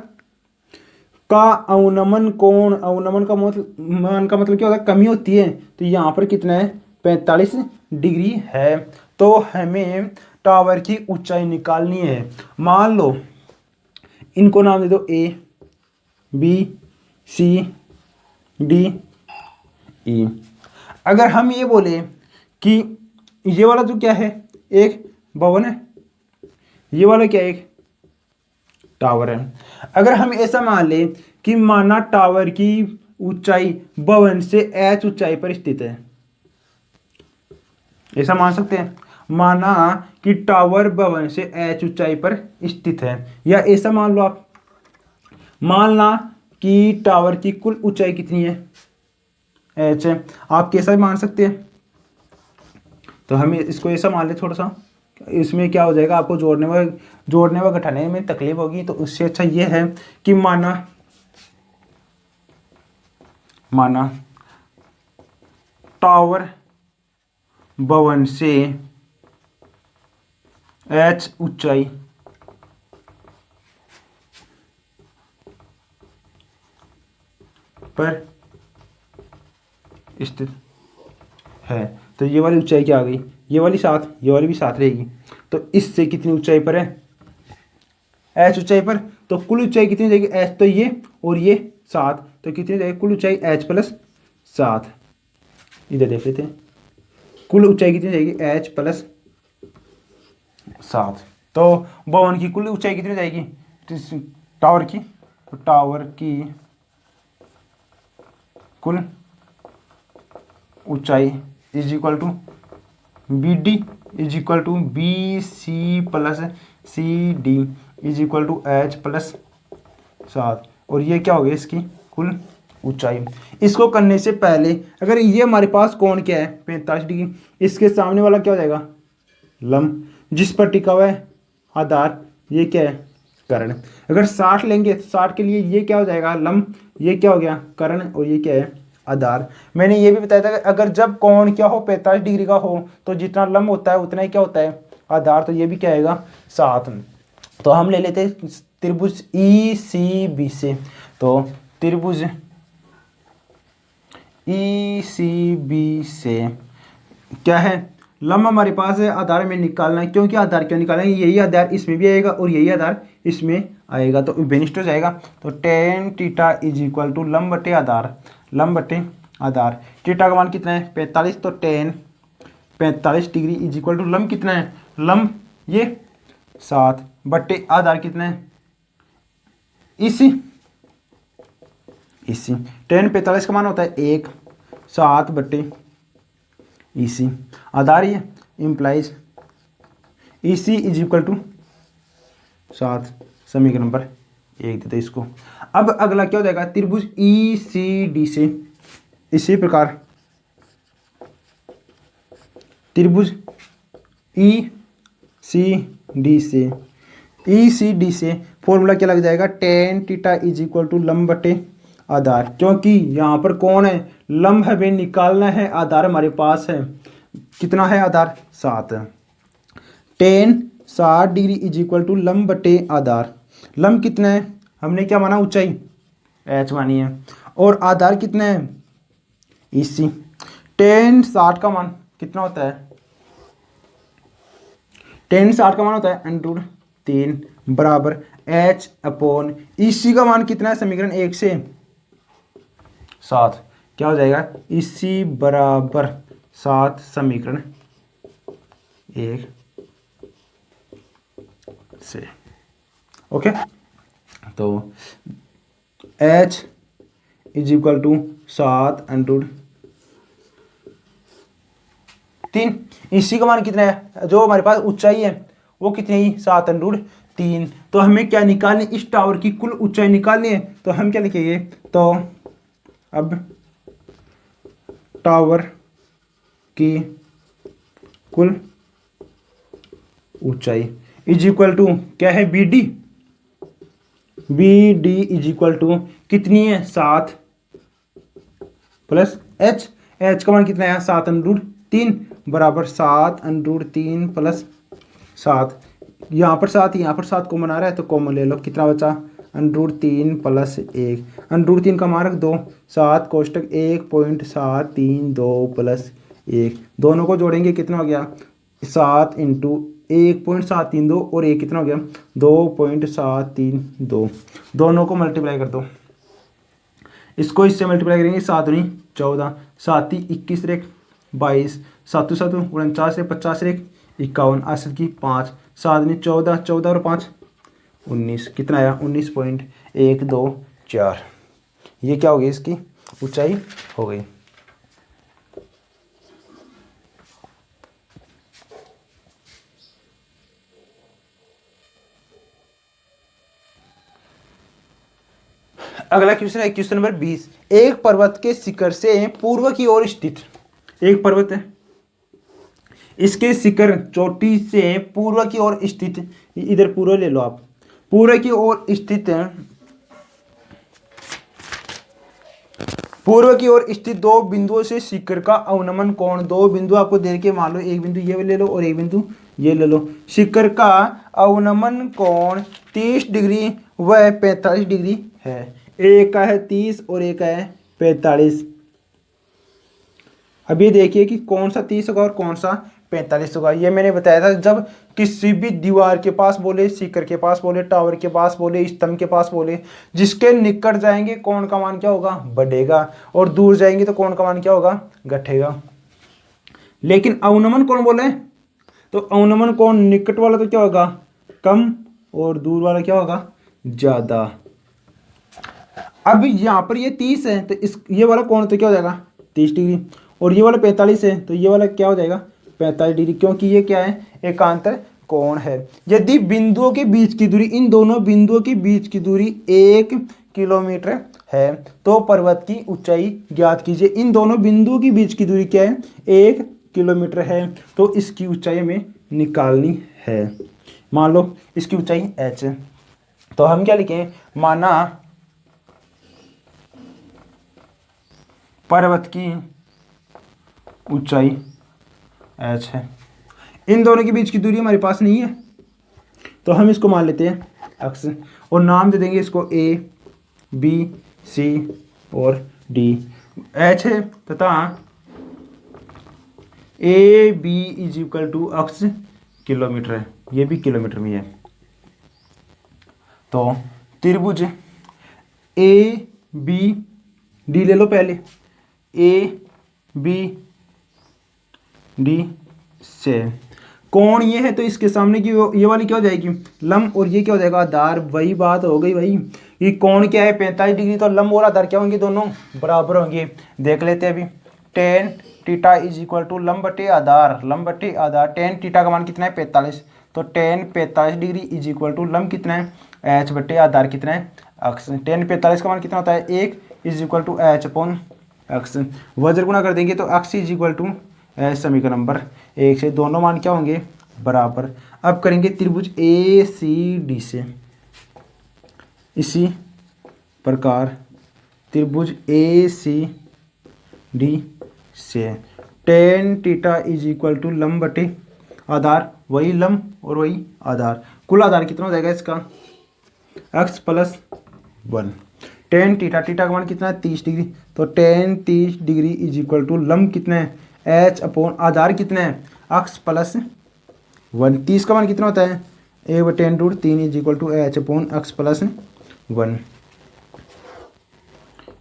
का अवनमन कोण। अवनमन का मतलब क्या होता है कमी होती है तो यहाँ पर कितना है 45 डिग्री है। तो हमें टावर की ऊंचाई निकालनी है। मान लो इनको नाम दे दो A B C D E। अगर हम ये बोले कि ये वाला जो क्या है एक भवन है ये वाला क्या एक टावर है। अगर हम ऐसा मान ले कि माना टावर की ऊंचाई भवन से h ऊंचाई पर स्थित है ऐसा मान सकते हैं। माना कि टावर भवन से h ऊंचाई पर स्थित है या ऐसा मान लो आप मानना कि टावर की कुल ऊंचाई कितनी है h है। आप कैसा मान सकते हैं तो हम इसको ऐसा मान ले थोड़ा सा इसमें क्या हो जाएगा आपको जोड़ने व घटाने में तकलीफ होगी। तो उससे अच्छा ये है कि माना टावर भवन से h ऊंचाई पर स्थित है तो ये वाली ऊंचाई क्या आ गई ये वाली 7 ये वाली भी 7 रहेगी। तो इससे कितनी ऊंचाई पर है h ऊंचाई पर तो कुल ऊंचाई कितनी जाएगी h तो ये और ये 7 तो कितनी जाएगी कुल ऊंचाई h + 7। इधर देख लेते हैं कुल ऊंचाई कितनी जाएगी h + 7। तो भवन की कुल ऊंचाई कितनी जाएगी टावर की तो टावर की कुल ऊंचाई is equal to B D is equal to B C plus C D is equal to H plus 7। और ये क्या हो गया इसकी कुल ऊंचाई। इसको करने से पहले अगर ये हमारे पास कोण क्या है 45 डिग्री, इसके सामने वाला क्या हो जाएगा लंब, जिस पर टिका हुआ है आधार, ये क्या है कर्ण। अगर 60 लेंगे तो 60 के लिए ये क्या हो जाएगा लंब, ये क्या हो गया कर्ण, और ये क्या है आधार। मैंने ये भी बताया था कि अगर जब कोण क्या हो 45 डिग्री का हो तो जितना लंब होता है उतना ही क्या होता है आधार, तो ये भी क्या आएगा 7। तो हम ले लेते हैं त्रिभुज ई सी बी से। तो त्रिभुज ई सी बी से क्या है लंब हमारे पास है, आधार में निकालना है। क्योंकि आधार क्यों निकालेंगे, यही आधार इसमें भी आएगा और यही आधार इसमें आएगा, तो बेनिष्ठ हो जाएगा। तो tan theta is equal to लंब बटे आधार, लंब बटे आधार। थीटा का मान कितना है 45, तो tan 45 degree is equal to लंब कितना है, लंब ये 7 बटे आधार कितना है इसी टेन 45 का मान होता है 1, 7 बटे इसी आधार ये इम्प्लाइज इसी इज इक्वल टू 7। समीकरण नंबर 1 देते इसको। अब अगला क्या हो जाएगा त्रिभुज ई सी डी से, इसी प्रकार त्रिभुज ई सी डी से फॉर्मूला क्या लग जाएगा tan theta is equal to लंब बटे आधार। क्योंकि यहाँ पर कौन है लंब हमें निकालना है, आधार हमारे पास है कितना है आधार 7। Tan 60 degree is equal to लंब बटे आधार। लंब कितना है हमने क्या माना ऊंचाई एच मानी है, और आधार कितना है इसी। टेन 60 का मान कितना होता है, टेन 60 का मान होता है √3 बराबर एच अपॉन इसी का मान कितना है समीकरण 1 से 7 क्या हो जाएगा इसी बराबर 7 समीकरण 1 से। ओके, तो h इज इक्वल टू 7 √3। इसी का मान कितना है, जो हमारे पास ऊंचाई है वो कितनी है 7 √3। तो हमें क्या निकालनी, इस टावर की कुल ऊंचाई निकालनी है। तो हम क्या लिखेंगे, तो अब टावर की कुल ऊंचाई इज इक्वल टू क्या है B D is equal to कितनी है 7 प्लस एच का मान कितना है 7 √3 बराबर 7 √3 प्लस 7। यहाँ पर 7 यहाँ पर 7 कॉमन आ रहा है तो कॉमन ले लो, कितना बचा √3 प्लस 1। √3 का मान रख दो 7 कोष्टक 1.732 प्लस 1, दोनों को जोड़ेंगे कितना हो गया 7 इंटू 1.732 और 1 कितना हो गया 2.732। दोनों को मल्टीप्लाई कर दो, इसको इससे मल्टीप्लाई करेंगे 7 दूनी 14, 7 21 रेख 22, 7 7 49 50 रेख 51, 68 की 5, 7 दूनी 14, 14 और 5 19, कितना आया 19.124। ये क्या हो गई इसकी ऊंचाई हो गई। अगला क्वेश्चन है क्वेश्चन नंबर 20। एक पर्वत के शिखर से पूर्व की ओर स्थित, एक पर्वत है इसके शिखर चोटी से पूर्व की ओर स्थित, इधर पूर्व ले लो आप, पूर्व की ओर स्थित पूर्व की ओर स्थित दो बिंदुओं से शिखर का अवनमन कोण, दो बिंदु आपको दे के मान लो, एक बिंदु ये ले लो और एक बिंदु ये ले लो। शिखर का अवनमन कोण 30 डिग्री व 45 डिग्री है। एक का है 30 और एक का है 45। अब ये देखिए कि कौन सा 30 होगा और कौन सा 45 होगा। ये मैंने बताया था जब किसी भी दीवार के पास बोले, शिखर के पास बोले, टावर के पास बोले, स्तंभ के पास बोले, जिसके निकट जाएंगे कोण का मान क्या होगा बढ़ेगा और दूर जाएंगे तो कोण का मान क्या होगा घटेगा। लेकिन अवनमन कोण बोले तो अवनमन कोण निकट वाला तो क्या होगा कम और दूर वाला क्या होगा ज्यादा। अब यहाँ पर ये 30 है तो इस ये वाला कोण तो क्या हो जाएगा 30 डिग्री और ये वाला 45 है, तो ये वाला क्या हो जाएगा 45 डिग्री, क्योंकि ये क्या है एकांतर कोण है। यदि बिंदुओं के बीच की दूरी, इन दोनों बिंदुओं के बीच की दूरी 1 किलोमीटर है तो पर्वत की ऊंचाई ज्ञात कीजिए। इन दोनों बिंदुओं के बीच की दूरी क्या है 1 किलोमीटर है, तो इसकी ऊंचाई हमें निकालनी है। मान लो इसकी ऊंचाई h है, तो हम क्या लिखें, माना पर्वत की ऊंचाई h है। इन दोनों के बीच की दूरी हमारे पास नहीं है, तो हम इसको मान लेते हैं x और नाम दे देंगे इसको a b c और d। h है तथा A B is equal to x kilometre है, ये भी किलोमीटर में है। तो त्रिभुज ए बी डी ले लो पहले, ए बी डी से कोण ये है, तो इसके सामने की ये वाली क्या हो जाएगी लंब, और ये क्या हो जाएगा आधार। वही बात हो गई भाई, ये कोण क्या है 45 डिग्री, तो लंब और आधार क्या होंगे दोनों बराबर होंगे। देख लेते हैं अभी, tan theta is equal to लंब बटे आधार, लंब बटे आधार। टेन थीटा का मान कितना है 45, तो tan 45 degree is equal to लंब कितना है एच बटे आधार कितना है एक्स। टेन 45 का मान कितना होता है 1 is equal to H upon X. वज्र गुणा कर देंगे तो X is equal to H, समीकरण नंबर 1 से दोनों मान क्या होंगे बराबर। अब करेंगे त्रिभुज ए सी डी से, इसी प्रकार त्रिभुज ए सी डी से tan theta is equal to लंब बटे आधार, वही लंब और वही आधार। कुल आधार कितना हो जाएगा इसका x plus 1। Tan theta, theta का मान कितना है 30 डिग्री, तो tan 30 degree is equal to लंब कितना है h अपॉन आधार कितना है x प्लस 1। 30 का मान कितना होता है 1/√3 is equal to h upon x plus 1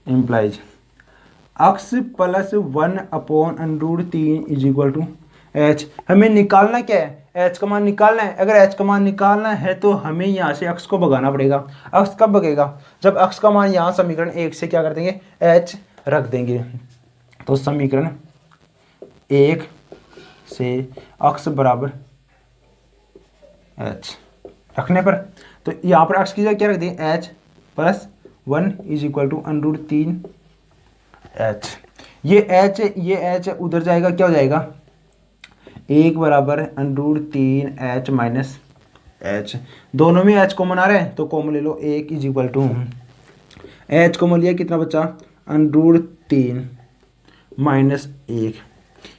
implies x plus 1 upon √3 is equal to h। हमें निकालना क्या है h का मान निकालना है। अगर h का मान निकालना है तो हमें यहाँ से x को भगाना पड़ेगा। x कब भगेगा जब x का मान यहाँ समीकरण 1 से क्या कर देंगे h रख देंगे। तो समीकरण 1 से x बराबर h रखने पर, तो यहाँ पर x की जगह क्या रख देंगे h plus 1 is equal to √3 h। ये h उधर जाएगा, क्या हो जाएगा 1 बराबर √3 h माइनस h। दोनों में h कॉमन आ रहा है तो कॉमन ले लो। 1 is equal to h common लिया कितना बचा √3 माइनस 1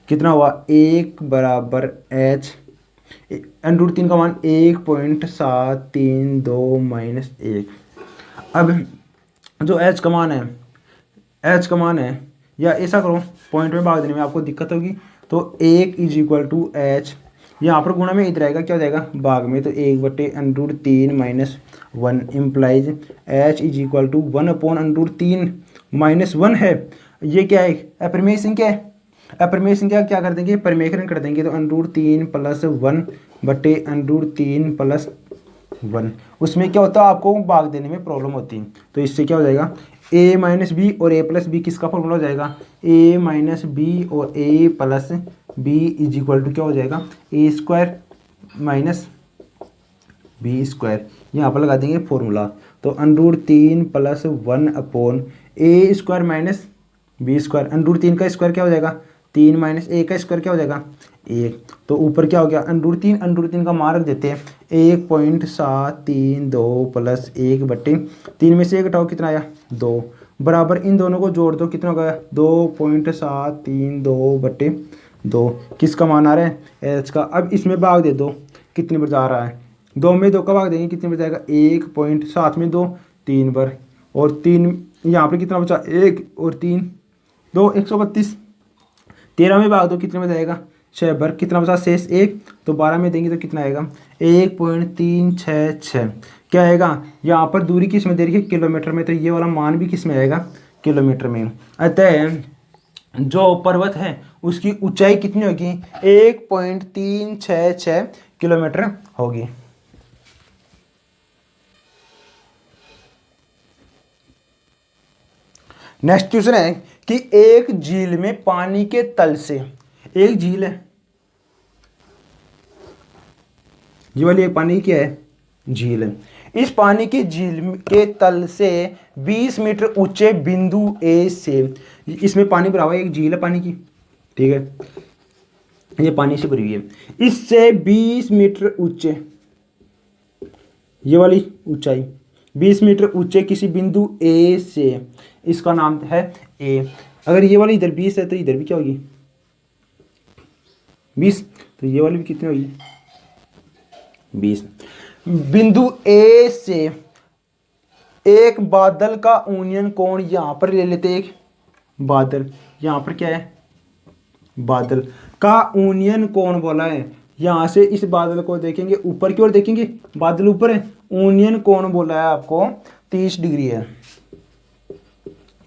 कितना हुआ 1 बराबर h। √3 का मान 1.732 माइनस 1। अब जो h का मान है या ऐसा करो पॉइंट में भाग देने में आपको दिक्कत होगी, तो 1 इज इक्वल टू एच, यहाँ पर गुणा में इधर आएगा क्या हो जाएगा भाग में, तो 1/√3 minus 1 implies H is equal to 1 upon √3 minus 1 है। ये क्या है अप्रमेशन, क्या है अप्रमेशन, क्या कर देंगे परिमेयकरण कर देंगे, तो √3 प्लस 1 बटे √3 प्लस 1। उसमें क्या होता है आपको भाग देने में प्रॉब्लम होती है, तो इससे क्या हो जाएगा a माइनस बी और a प्लस बी किसका फॉर्मूला हो जाएगा a माइनस बी और a plus B is equal to क्या हो जाएगा a square minus B square. यहाँ पर लगा देंगे फॉर्मूला, तो √3 plus 1 upon a square minus B square. √3 का स्क्वायर क्या हो जाएगा 3 माइनस a का स्क्वायर क्या हो जाएगा 1, तो ऊपर क्या हो गया √3 का मान रख देते हैं 1.732 प्लस 1/3 में से 1 घटाओ कितना आया 2 बराबर इन दोनों को जोड़ दो कितना हो गया 2.732/2। किसका मान आ रहा है एच का। अब इसमें भाग दे दो कितने बार जा रहा है 2 में 2 का भाग देंगे कितने बार जाएगा 1.7 में 2 3 बार, और 3 यहाँ पर कितना बचा 1 और 3 2 132। 13 में भाग दो कितने में जाएगा 6 बार, कितना बचा शेष 1, तो 12 में देंगे तो कितना आएगा 1.366। क्या आएगा यहाँ पर दूरी किस में दे रही है किलोमीटर में, तो ये वाला मान भी किस में आएगा किलोमीटर में। अतः जो पर्वत है उसकी ऊंचाई कितनी होगी 1.366 किलोमीटर होगी। नेक्स्ट क्वेश्चन है कि एक झील में पानी के तल से, एक झील है, ये वाली एक पानी क्या है, झील है। इस पानी की झील के तल से 20 मीटर ऊंचे बिंदु ए से, इसमें पानी भरा हुआ है, एक झील है पानी की, ठीक है, ये पानी से भरी हुई है। इससे 20 मीटर ऊंचे, ये वाली ऊंचाई 20 मीटर ऊंचे किसी बिंदु ए से, इसका नाम है ए। अगर ये वाली इधर 20 है तो इधर भी क्या होगी 20, तो ये वाली भी कितनी होगी 20। बिंदु ए से एक बादल का यूनियन कोण यहां पर ले लेते, एक बादल, यहां पर क्या है बादल का यूनियन कोण बोला है। यहां से इस बादल को देखेंगे, ऊपर की ओर देखेंगे, बादल ऊपर है, यूनियन कोण बोला है आपको 30 डिग्री है,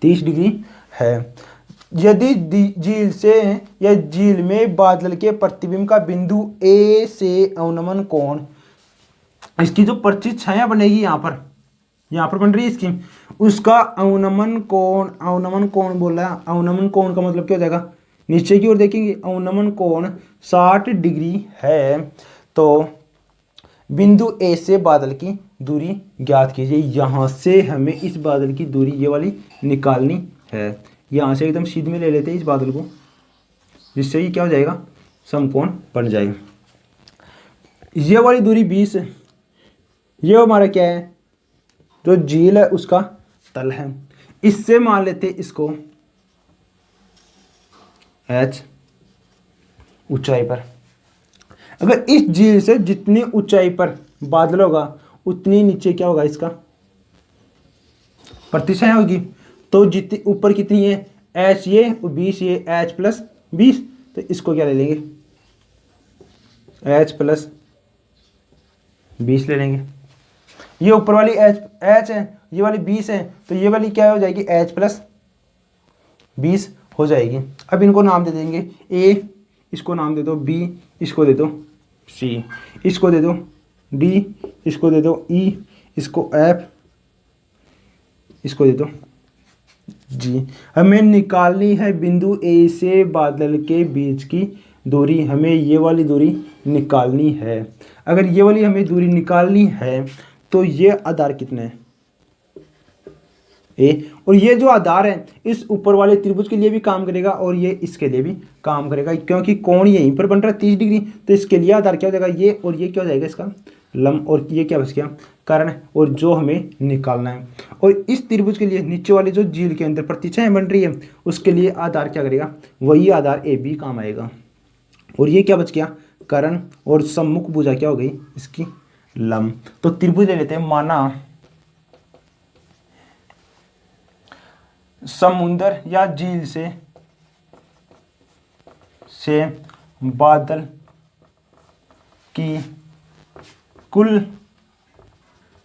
30 डिग्री है। यदि झील से या झील में बादल के प्रतिबिंब का बिंदु ए से अवनमन कोण, इसकी जो परिचित छाया बनेगी यहाँ पर बन रही है इसकी, उसका अवनमन कोण बोला है। अवनमन कोण का मतलब क्या हो जाएगा, नीचे की ओर देखेंगे, अवनमन कोण 60 डिग्री है। तो बिंदु ए से बादल की दूरी ज्ञात कीजिए। यहाँ से हमें इस बादल की दूरी ये वाली निकालनी है। यहाँ से एकदम सीध में ले लेते हैं इस बादल को, जिससे ये क्या हो जाएगा समकोण बन जाएगा। ये वाली दूरी 20 है, ये हमारा क्या है जो झील है उसका तल है। इससे मान लेते इसको h ऊंचाई पर। अगर इस झील से जितनी ऊंचाई पर बादल होगा उतनी नीचे क्या होगा इसका प्रतिशत होगी। तो जितनी ऊपर कितनी है h ये और 20 ये h प्लस 20, तो इसको क्या ले लेंगे h प्लस 20 ले लेंगे। ये ऊपर वाली h है, ये वाली 20 है, तो ये वाली क्या हो जाएगी h प्लस 20 हो जाएगी। अब इनको नाम दे देंगे a, इसको नाम दे दो b, इसको दे दो c, इसको दे दो d, इसको दे दो e, इसको f, इसको दे दो g। हमें निकालनी है बिंदु a से बादल के बीच की दूरी, हमें ये वाली दूरी निकालनी है। अगर ये वाली हमें दूरी निकालनी है तो ये आधार कितने हैं ए, और ये जो आधार है इस ऊपर वाले त्रिभुज के लिए भी काम करेगा और ये इसके लिए भी काम करेगा, क्योंकि कोण यहीं पर बन रहा है 30 डिग्री। तो इसके लिए आधार क्या हो जाएगा ये, और ये क्या हो जाएगा इसका लंब, और ये क्या बच गया कर्ण, और जो हमें निकालना है। और इस त्रिभुज के लिए नीचे वाली जो झील के अंदर प्रतिच्छाया बन रही है उसके लिए आधार क्या करेगा, वही आधार ए बी काम आएगा। और ये क्या बच गया कर्ण, और सम्मुख भुजा क्या हो गई इसकी लंब। तो त्रिभुज ले लेते हैं, माना समुद्र या झील से बादल की कुल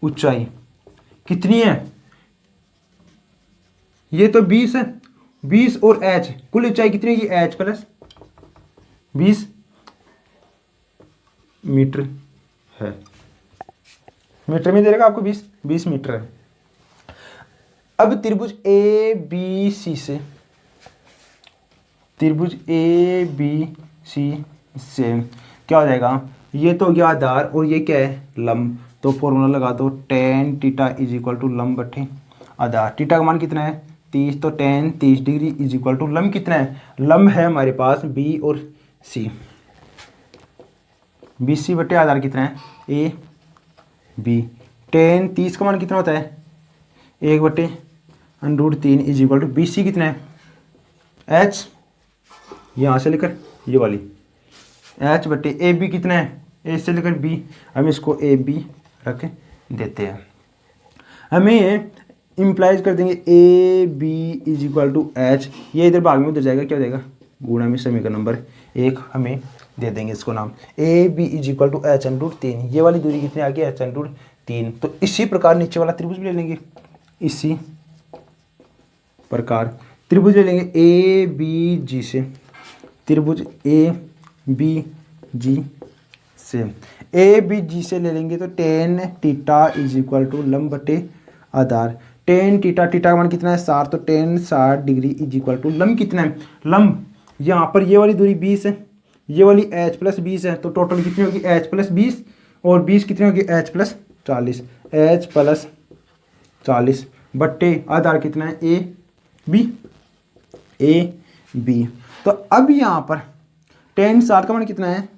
ऊंचाई कितनी है, ये तो 20 है, 20 और h, कुल ऊंचाई कितनी है h प्लस 20 मीटर है। मीटर में दे देगा आपको 20 मीटर है। अब त्रिभुज ए बी सी से, त्रिभुज ए बी सी से क्या हो जाएगा, ये तो गया आधार और ये क्या है लंब। तो फॉर्मूला लगा दो tan theta is equal to लंब बटे आधार। थीटा का मान कितना है 30, तो tan 30 degree is equal to लंब कितना है, लंब है हमारे पास बी और सी, बी सी बटे आधार कितना है ए बी। tan 30 का मान कितना होता है 1 बटे √3 is equal to B C कितना है h, यहाँ से लेकर ये वाली h बटे ए बी कितना है ए से लेकर b, हम इसको ए बी रख देते हैं। हमें ये इम्प्लाइज कर देंगे A B is equal to H, ये इधर भाग में उधर जाएगा क्या हो जाएगा गुणा में समीकरण नंबर 1 हमें दे देंगे इसको नाम A B is equal to H √3। ये वाली दूरी कितनी आ गई एच √3। तो इसी प्रकार नीचे वाला त्रिभुज भी ले लेंगे, इसी प्रकार त्रिभुज ले लेंगे ए बी जी से, त्रिभुज ए बी जी से, ए बी जी से ले लेंगे तो tan theta is equal to लंब बटे आधार। टेन टीटा, टीटा का मान कितना है 60, तो tan 60 degree is equal to लंब कितना है, लंब यहाँ पर ये वाली दूरी 20 है, ये वाली h प्लस 20 है, तो टोटल कितनी होगी h प्लस 20 और 20 कितनी होगी h प्लस 40, h प्लस 40 बट्टे आधार कितना है ए बी। तो अब यहाँ पर टेन 60 का मान कितना है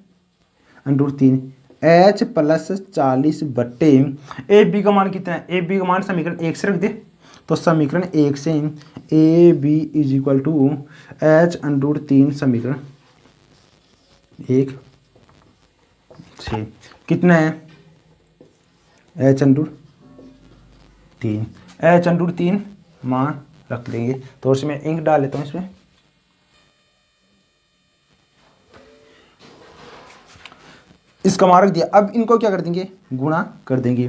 √3 h प्लस 40 बट्टे ए बी का मान कितना है, ए बी का मान समीकरण 1 से रख दे, तो समीकरण 1 से A B is equal to h√3 समीकरण 1 से कितना है h√3 मान रख देंगे। तो उसमें इंक डाल लेता हूँ इसमें, इसका मान रख दिया। अब इनको क्या कर देंगे गुणा कर देंगे,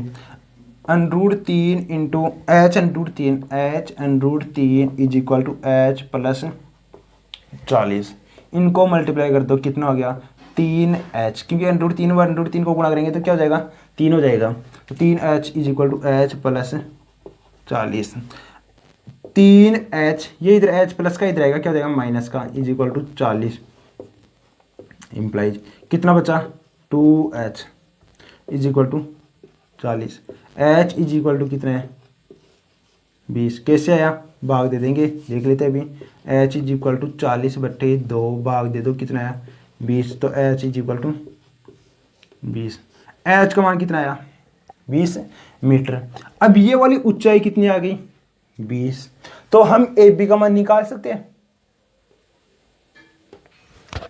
√3 into h√3 is equal to h plus 40, इनको मल्टीप्लाई कर दो कितना हो गया 3h, क्योंकि √3 और √3 को गुणा करेंगे तो क्या हो जाएगा 3 हो जाएगा, तो 3h is equal to h plus 40, 3h ये इधर h प्लस का इधर आएगा क्या हो जाएगा माइनस का इज इक्वल टू 40, इम्प्लाइज कितना बचा 2h is equal to 40, h is equal to कितना है 20, कैसे आया भाग दे देंगे देख लेते हैं अभी, h इज इक्वल टू 40 बट्टे 2 भाग दे दो कितना आया 20, तो h is equal to 20, h का मान कितना आया 20 मीटर। अब ये वाली ऊंचाई कितनी आ गई 20, तो हम ए बी का मान निकाल सकते हैं,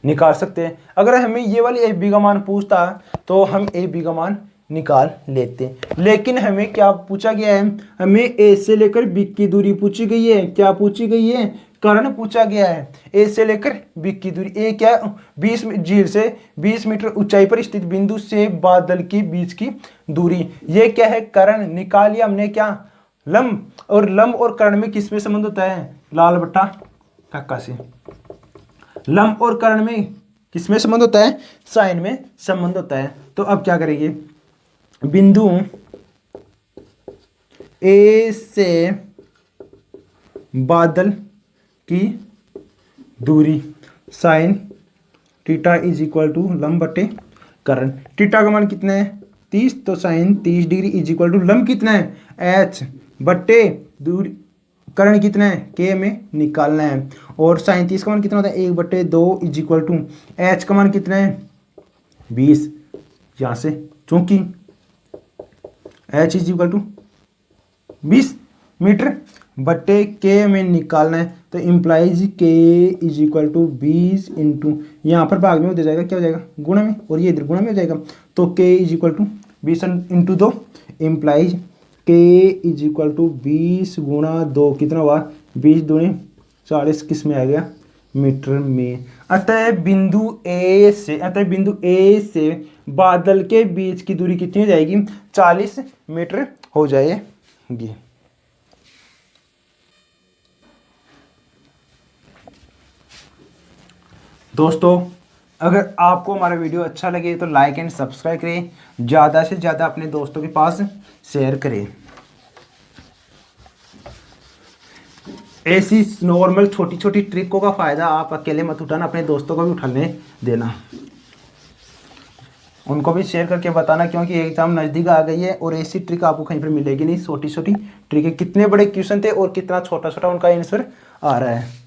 निकाल सकते हैं। अगर हमें ये वाली ए बी का मान पूछता तो हम ए बी का मान निकाल लेते, लेकिन हमें क्या पूछा गया है, हमें ए से लेकर बी की दूरी पूछी गई है, क्या पूछी गई है कर्ण पूछा गया है, ए से लेकर बी की दूरी, ए क्या 20 झील से 20 मीटर ऊंचाई पर स्थित बिंदु से बादल के बीच की दूरी, ये क्या है कर्ण निकाल लिया हमने, क्या लंब, और लंब और कर्ण में किस में संबंध होता है लाल बट्टा काका से, लंब और कर्ण में किसमें संबंध होता है साइन में संबंध होता है। तो अब क्या करेंगे, बिंदु ए से बादल की दूरी sine theta is equal to लंब बटे कर्ण, थीटा का मान कितना है 30, तो sine 30 degree is equal to लंब कितना है h बटे दूरी कर्ण कितना है के में निकालना है, और साइन 30 का मान कितना होता है 1/2 इज इक्वल टू h का मान कितना है 20, यहाँ से चूंकि h is equal to 20 metre बट्टे के में निकालना है, तो implies K is equal to 20 into यहाँ पर भाग में हो जाएगा क्या हो जाएगा गुणा में, और ये इधर गुणा में हो जाएगा, तो K is equal to 20 into 2 implies K is equal to 20 गुणा 2 कितना हुआ 20 दूनी 40 किस में आ गया मीटर में। अतः बिंदु ए से बादल के बीच की दूरी कितनी हो जाएगी 40 मीटर हो जाएगी। दोस्तों अगर आपको हमारा वीडियो अच्छा लगे तो लाइक एंड सब्सक्राइब करें, ज़्यादा से ज़्यादा अपने दोस्तों के पास शेयर करें। ऐसी नॉर्मल छोटी छोटी ट्रिकों का फ़ायदा आप अकेले मत उठाना, अपने दोस्तों को भी उठाने देना, उनको भी शेयर करके बताना, क्योंकि एग्ज़ाम नज़दीक आ गई है और ऐसी ट्रिक आपको कहीं पर मिलेगी नहीं। छोटी छोटी ट्रिक है, कितने बड़े क्वेश्चन थे और कितना छोटा छोटा उनका आंसर आ रहा है।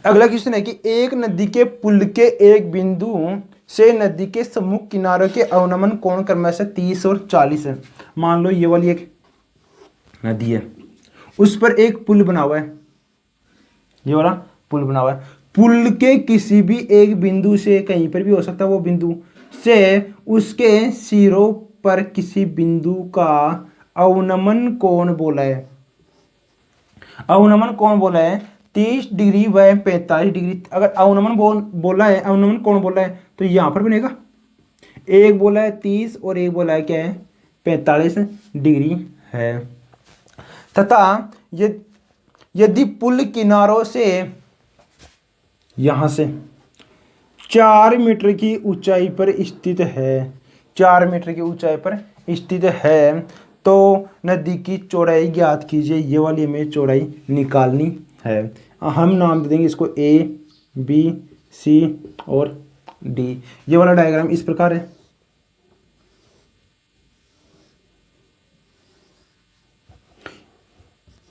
अगला क्वेश्चन है कि एक नदी के पुल के एक बिंदु से नदी के सम्मुख किनारों के अवनमन कोण क्रमशः से 30 और 40 है। मान लो ये वाली एक नदी है, उस पर एक पुल बना हुआ है, ये वाला पुल बना हुआ है, पुल के किसी भी एक बिंदु से, कहीं पर भी हो सकता है वो बिंदु से, उसके सिरों पर किसी बिंदु का अवनमन कोण बोला है, अवनमन कोण बोला है 30 डिग्री व 45 डिग्री। अगर अवनमन बोला है, अवनमन कोण बोला है तो यहाँ पर बनेगा, एक बोला है 30 और एक बोला है क्या है 45 डिग्री है। तथा यदि पुल किनारों से यहां से 4 मीटर की ऊंचाई पर स्थित है, 4 मीटर की ऊंचाई पर स्थित है। तो नदी की चौड़ाई ज्ञात कीजिए, ये वाली हमें चौड़ाई निकालनी है। हम नाम दे देंगे इसको ए, बी, सी और डी। ये वाला डायग्राम इस प्रकार है।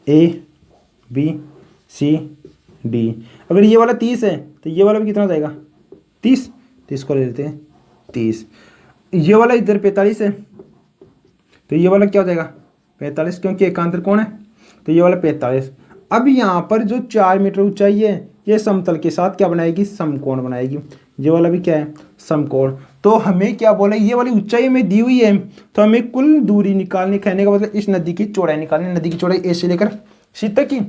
ए, बी, सी, डी। अगर ये वाला 30 है तो ये वाला भी कितना हो जाएगा 30। 30 को ले लेते हैं 30। ये वाला इधर 45 है तो ये वाला क्या हो जाएगा 45, क्योंकि एकांतर कोण है तो ये वाला 45। अब यहाँ पर जो 4 मीटर ऊंचाई है ये समतल के साथ क्या बनाएगी, समकोण बनाएगी। ये वाला भी क्या है, समकोण। तो हमें क्या बोला, ये वाली ऊंचाई हमें दी हुई है तो हमें कुल दूरी निकालनी, कहने का मतलब इस नदी की चौड़ाई निकालनी, नदी की चौड़ाई ए से लेकर सी तक की।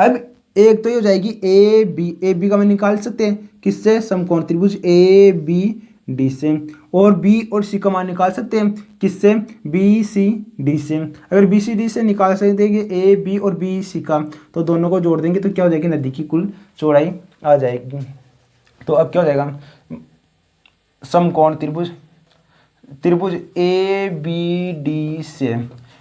अब एक तो ये हो जाएगी ए बी, ए बी का हम निकाल सकते हैं किससे, समकोण त्रिभुज ए बी डी से। और बी और सी का मान निकाल सकते हैं किससे, बी सी डी से। अगर बी सी डी से निकाल सकते हैं ए बी और बी सी का, तो दोनों को जोड़ देंगे तो क्या हो जाएगी, नदी की कुल चौड़ाई आ जाएगी। तो अब क्या हो जाएगा, समकोण त्रिभुज, त्रिभुज ए बी डी से,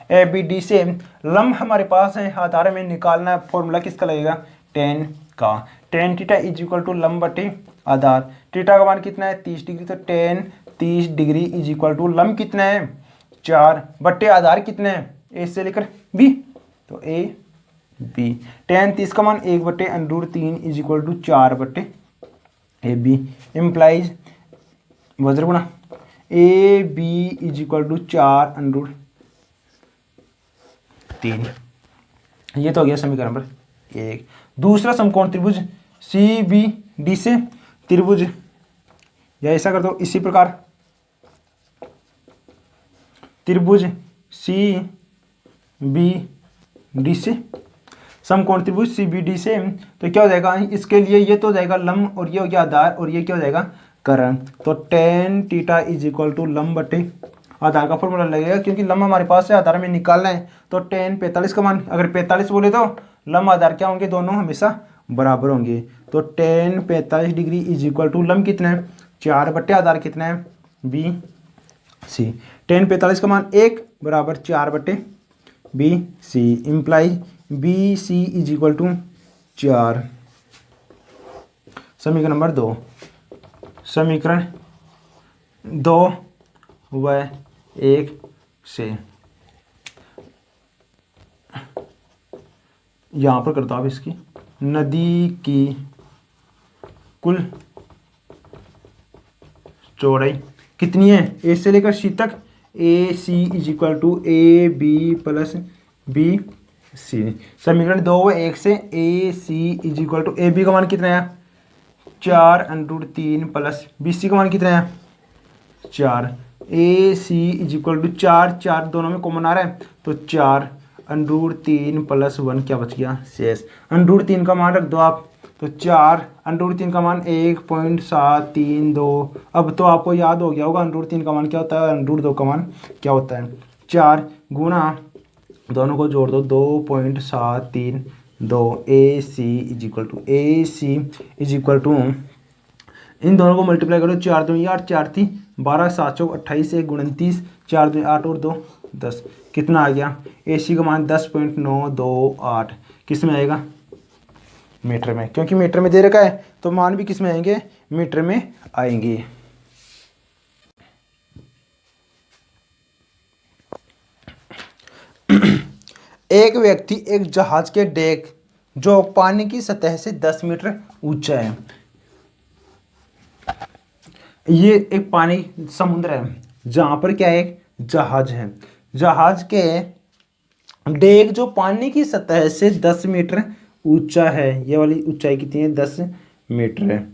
ए बी डी से लंब हमारे पास है, आधार में निकालना है। फॉर्मूला किसका लगेगा, टेन का। Tan theta is equal to लंब बटे आधार। थीटा का मान कितना है 30 डिग्री, तो tan 30 degree is equal to लंब कितना है 4 बटे आधार कितने हैं ए से लेकर बी, तो ए बी। टेन 30 का मान 1 बटे √3 इज इक्वल टू 4 बटे ए बी। इम्प्लाइज वज्र गुणा A B is equal to 4 √3। ये तो हो गया समीकरण नंबर 1। दूसरा समकोण त्रिभुज सी बी डी से, त्रिभुज या ऐसा कर दो इसी प्रकार, त्रिभुज सी बी डी से, समकोण त्रिभुज सी बी डी से, तो क्या हो जाएगा इसके लिए, ये तो हो जाएगा लंब और ये हो गया आधार और ये क्या हो जाएगा कर्ण। तो tan theta is equal to लंब बटे आधार का फॉर्मूला लगेगा, क्योंकि लंब हमारे पास है आधार में निकालना है। तो टेन 45 का मान, अगर 45 बोले तो लंब आधार क्या होंगे, दोनों हमेशा बराबर होंगे। तो tan 45 degree is equal to लंब कितना है 4 बटे आधार कितना है बी सी। टेन 45 का मान 1 बराबर 4 बटे B C. Imply B C is equal to 4। समीकरण नंबर 2, समीकरण 2 व 1 से यहाँ पर करता हूँ इसकी, नदी की कुल चौड़ाई कितनी है ए से लेकर सी तक, A C is equal to A B plus B C. समीकरण 2 व 1 से A C is equal to, A B का मान कितना है 4 √3 प्लस बी सी का मान कितना है 4। ए सी इज इक्वल टू 4, 4 दोनों में कॉमन आ रहा है तो 4 √3 प्लस 1 क्या बच गया शेष। √3 का मान रख दो आप, तो 4 √3 का मान 1.732। अब तो आपको याद हो गया होगा √3 का मान क्या होता है, √2 का मान क्या होता है 4 गुणा, दोनों को जोड़ दो 2.732। A C is equal to, A C is equal to, इन दोनों को मल्टीप्लाई करो, 4 2 8, 4 3 12, 7 चौक 28, 1 29, 4 2 8 और 2 10, कितना आ गया ए सी का मान 10.928। किस में आएगा मीटर में, क्योंकि मीटर में दे रखा है तो मान भी किस में आएंगे मीटर में आएंगे। एक व्यक्ति एक जहाज के डेक जो पानी की सतह से 10 मीटर ऊंचा है, ये एक पानी समुद्र है जहां पर क्या है एक जहाज है, जहाज के डेक जो पानी की सतह से 10 मीटर ऊंचा है, ये वाली ऊंचाई कितनी है 10 मीटर है,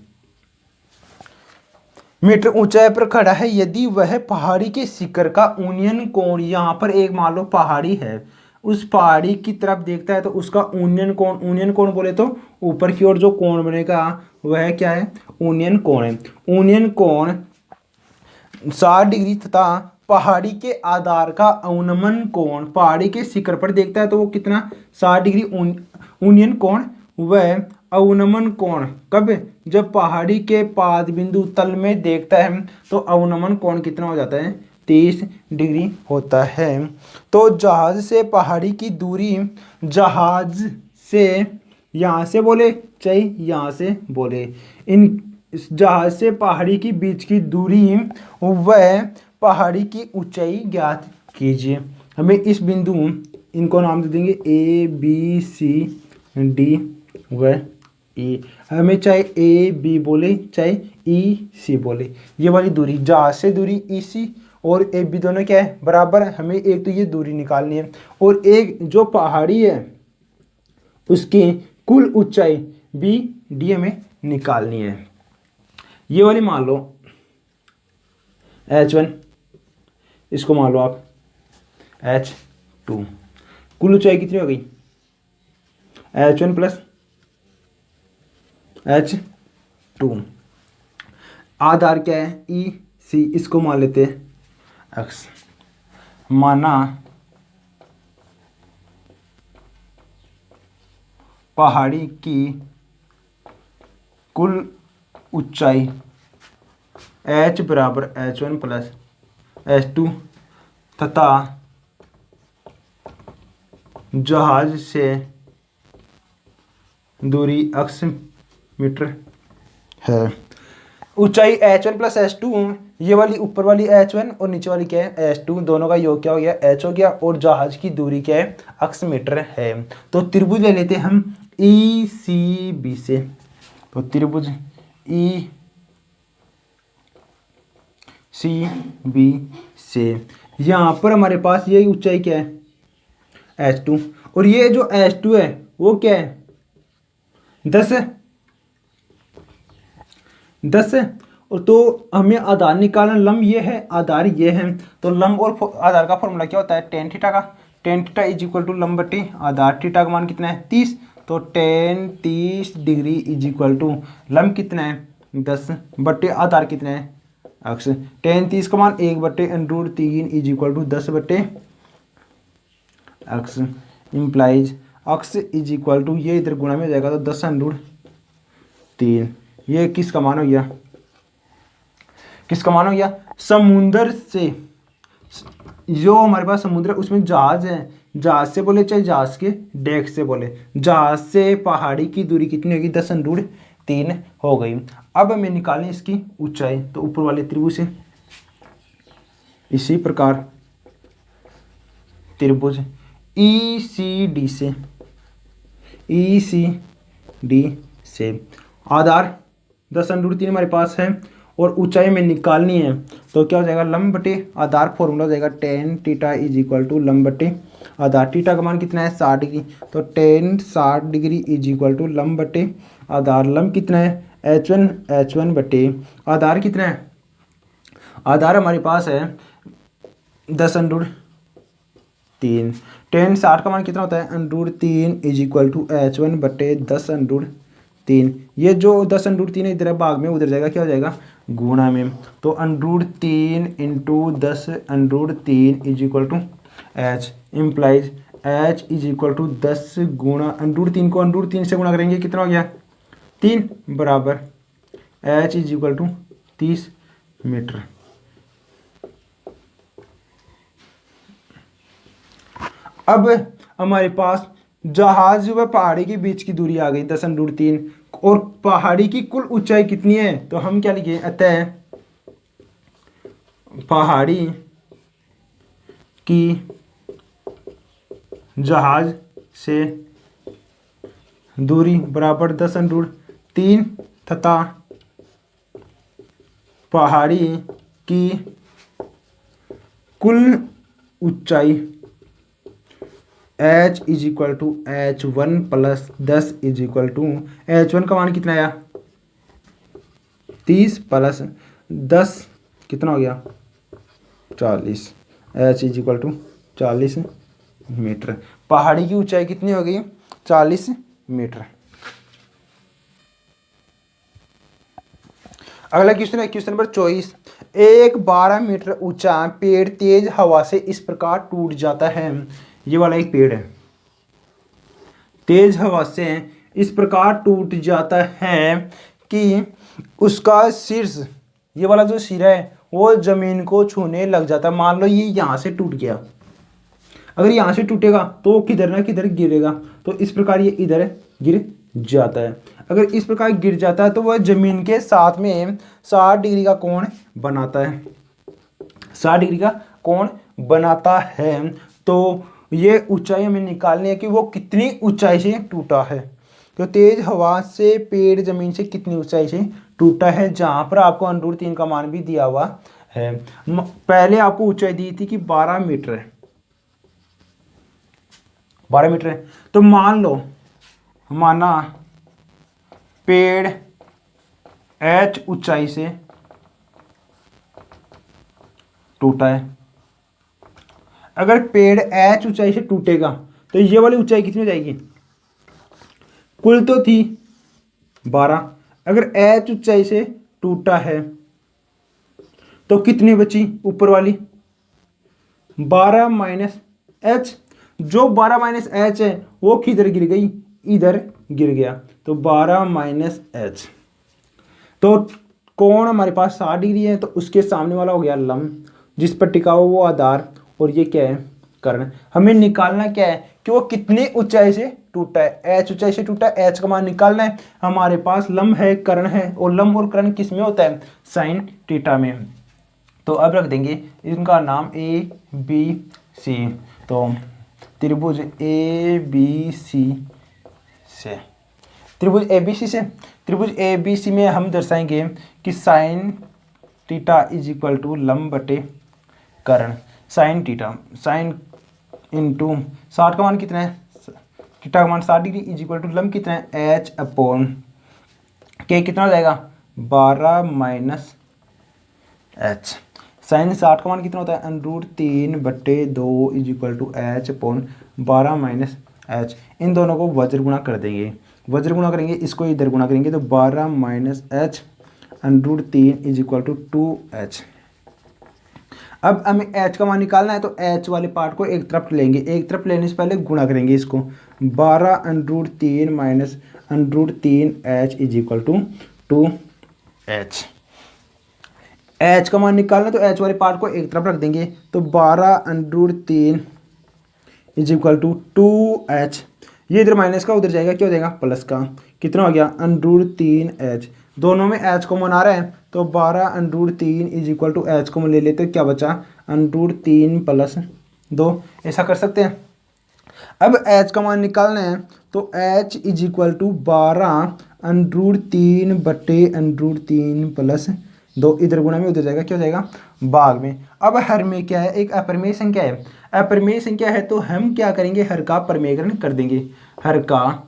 मीटर ऊंचाई पर खड़ा है। यदि वह पहाड़ी के शिखर का ऊनियन कोण, यहाँ पर एक मान लो पहाड़ी है, उस पहाड़ी की तरफ देखता है तो उसका ऊनियन कोण, ऊनियन कोण बोले तो ऊपर की ओर जो कोण बनेगा वह क्या है ऊनियन कोण है। ऊनियन कोण 60 डिग्री तथा पहाड़ी के आधार का अवनमन कोण, पहाड़ी के शिखर पर देखता है तो वो कितना 60 डिग्री ऊनियन कोण वह अवनमन कोण कब, जब पहाड़ी के पाद बिंदु तल में देखता है तो अवनमन कोण कितना हो जाता है, 30 डिग्री होता है। तो जहाज से पहाड़ी की दूरी, जहाज से यहाँ से बोले चाहे यहाँ से बोले, इन जहाज से पहाड़ी की बीच की दूरी वह पहाड़ी की ऊंचाई ज्ञात कीजिए। हमें इस बिंदु, इनको नाम दे देंगे ए बी सी डी व ई। हमें चाहे ए बी बोले चाहे ई सी बोले, ये वाली दूरी जहाज से दूरी ई सी और ए बी दोनों क्या है, बराबर है। हमें एक तो ये दूरी निकालनी है और एक जो पहाड़ी है उसकी कुल ऊंचाई बी डी हमें निकालनी है। ये वाली मान लो H1, इसको मान लो आप H2। कुल ऊंचाई कितनी हो गई, H1 प्लस H2। आधार क्या है, ई सी, इसको मान लेते हैं x। माना पहाड़ी की कुल ऊंचाई h बराबर H1 प्लस H2 तथा जहाज से दूरी x मीटर है। ऊंचाई H1 प्लस H2, ये वाली ऊपर वाली H1 और नीचे वाली क्या है H2, दोनों का योग क्या हो गया H हो गया, और जहाज की दूरी क्या है x मीटर है। तो त्रिभुज ले लेते हैं हम ई सी बी से। तो त्रिभुज ई सी बी से यहाँ पर हमारे पास ये ऊंचाई क्या है H2, और ये जो H2 है वो क्या है 10 है, 10 है। और तो हमें आधार निकालना, लंब ये है आधार ये है, तो लंब और आधार का फॉर्मूला क्या होता है, टेन थीटा का। Tan theta is equal to लंब बटे आधार, थीटा का मान कितना है 30, तो tan 30 degree is equal to लंब कितना है 10 बटे आधार कितना है x। टेन 30 का मान 1/√3 इज इक्वल टू 10 बटे x implies x is equal to, ये इधर गुणा में हो जाएगा तो 10√3। ये किसका मान हो गया, किसका मान हो गया, समुद्र से, जो हमारे पास समुद्र है उसमें जहाज है, जहाज से बोले चाहे जहाज के डेक से बोले, जहाज से पहाड़ी की दूरी कितनी होगी 10√3 हो गई। अब हमें निकालें इसकी ऊंचाई, तो ऊपर वाले त्रिभुज से इसी प्रकार त्रिभुज ई सी डी से, ई सी डी से आधार 10√3 हमारे पास है और ऊंचाई में निकालनी है, तो क्या हो जाएगा लंब बटे आधार, फॉर्मूला हो जाएगा tan theta is equal to लंब बटे आधार। थीटा का मान कितना है 60 डिग्री, तो tan 60 degree is equal to लंब बटे आधार। लंब कितना है H1 बटे आधार कितना है, आधार हमारे पास है 10√3। टेन 60 का मान कितना होता है √3 इज इक्वल टू H1 बटे 10√3। ये जो 10√3 है इधर भाग में उधर जाएगा, क्या हो जाएगा गुणा में, तो √3 into 10√3 is equal to H implies H is equal to 10 गुणा √3 को √3 से गुणा करेंगे कितना हो गया 3 बराबर H is equal to 30 metre. अब हमारे पास जहाज व पहाड़ी के बीच की दूरी आ गई 10√3 और पहाड़ी की कुल ऊंचाई कितनी है, तो हम क्या लिखे अतः पहाड़ी की जहाज से दूरी बराबर 10√3 तथा पहाड़ी की कुल ऊंचाई H is equal to H1 plus 10 is equal to H1 का मान कितना आया 30 प्लस 10 कितना हो गया 40। H is equal to 40 metre. पहाड़ी की ऊंचाई कितनी हो गई 40 मीटर। अगला क्वेश्चन है क्वेश्चन नंबर 24। एक 12 मीटर ऊंचा पेड़ तेज हवा से इस प्रकार टूट जाता है। ये वाला एक पेड़ है, तेज हवा से इस प्रकार टूट जाता है कि उसका शीर्ष, ये वाला जो सिरा है वो जमीन को छूने लग जाता है। मान लो ये यहाँ से टूट गया, अगर यहाँ से टूटेगा तो वो किधर ना किधर गिरेगा, तो इस प्रकार ये इधर गिर जाता है। अगर इस प्रकार गिर जाता है तो वह जमीन के साथ में 60 डिग्री का कोण बनाता है, 60 डिग्री का कोण बनाता है। तो ये ऊंचाई हमें निकालनी है कि वो कितनी ऊंचाई से टूटा है। तो तेज हवा से पेड़ जमीन से कितनी ऊंचाई से टूटा है, जहां पर आपको √3 का मान भी दिया हुआ है। पहले आपको ऊंचाई दी थी कि 12 मीटर है, 12 मीटर है। तो मान लो माना पेड़ h ऊंचाई से टूटा है। अगर पेड़ h ऊंचाई से टूटेगा तो ये वाली ऊंचाई कितनी हो जाएगी, कुल तो थी 12, अगर h ऊंचाई से टूटा है तो कितनी बची ऊपर वाली, 12 माइनस h। जो 12 माइनस h है वो किधर गिर गई, इधर गिर गया, तो 12 माइनस h। तो कोण हमारे पास 60 डिग्री है, तो उसके सामने वाला हो गया लंब, जिस पर टिका हुआ वो आधार, और ये क्या है कर्ण। हमें निकालना क्या है कि वो कितनी ऊंचाई से टूटा है, h ऊंचाई से टूटा है, h का मान निकालना है। हमारे पास लंब है कर्ण है, और लंब और कर्ण किस में होता है, साइन थीटा में। तो अब रख देंगे इनका नाम ए बी सी। तो त्रिभुज ए बी सी से, त्रिभुज ए बी सी से, त्रिभुज ए बी सी में हम दर्शाएंगे कि sine theta is equal to लंब बटे कर्ण। साइन थीटा, साइन इंटू 60 का मान कितना है, थीटा का मान 60 डिग्री इज इक्वल टू लंब कितना है, h अपॉन के कितना हो जाएगा 12 माइनस h। साइन 60 का मान कितना होता है, √3/2 is equal to h upon 12 minus h। इन दोनों को वज्र गुणा कर देंगे, वज्र गुणा करेंगे, इसको इधर गुणा करेंगे, तो 12 minus h √3 is equal to 2h। अब हमें h का मान निकालना है, तो h वाले पार्ट को एक तरफ लेंगे, एक तरफ लेने से पहले गुणा करेंगे इसको, 12 √3 minus √3h is equal to 2h। h का मान निकालना, तो h वाले पार्ट को एक तरफ रख देंगे, तो 12 √3 इज इक्वल टू 2h। ये इधर माइनस का उधर जाएगा, क्या हो जाएगा प्लस का, कितना हो गया √3h। दोनों में h कॉमन आ रहा है, तो 12 √3 is equal to h common ले लेते, क्या बचा √3 प्लस 2, ऐसा कर सकते हैं। अब h का मान निकालना है, तो h is equal to 12 √3/√3 plus 2, इधर गुणा में उधर जाएगा, क्या हो जाएगा भाग में। अब हर में क्या है, एक अपरिमेय संख्या है, अपरिमेय संख्या है, तो हम क्या करेंगे, हर का परिमेयकरण कर देंगे, हर का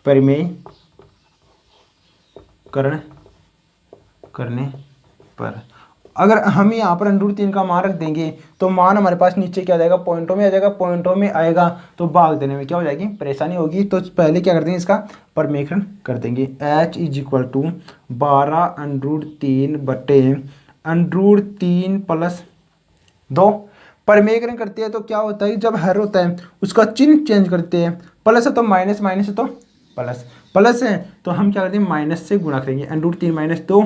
परिमेयकरण करने पर अगर हम यहाँ पर √3 का मान रख देंगे, तो मान हमारे पास नीचे क्या आ जाएगा, पॉइंटों में आ जाएगा, पॉइंटों में आएगा तो भाग देने में क्या हो जाएगी, परेशानी होगी। तो पहले क्या कर देंगे, इसका परिमेयकरण कर देंगे, h is equal to 12 √3/√3 plus 2। परिमेयकरण करते हैं तो क्या होता है, जब हर होता है उसका चिन्ह चेंज करते हैं, प्लस है तो माइनस, माइनस है तो प्लस, प्लस है तो हम क्या करते हैं माइनस से गुणा करेंगे, √3 माइनस 2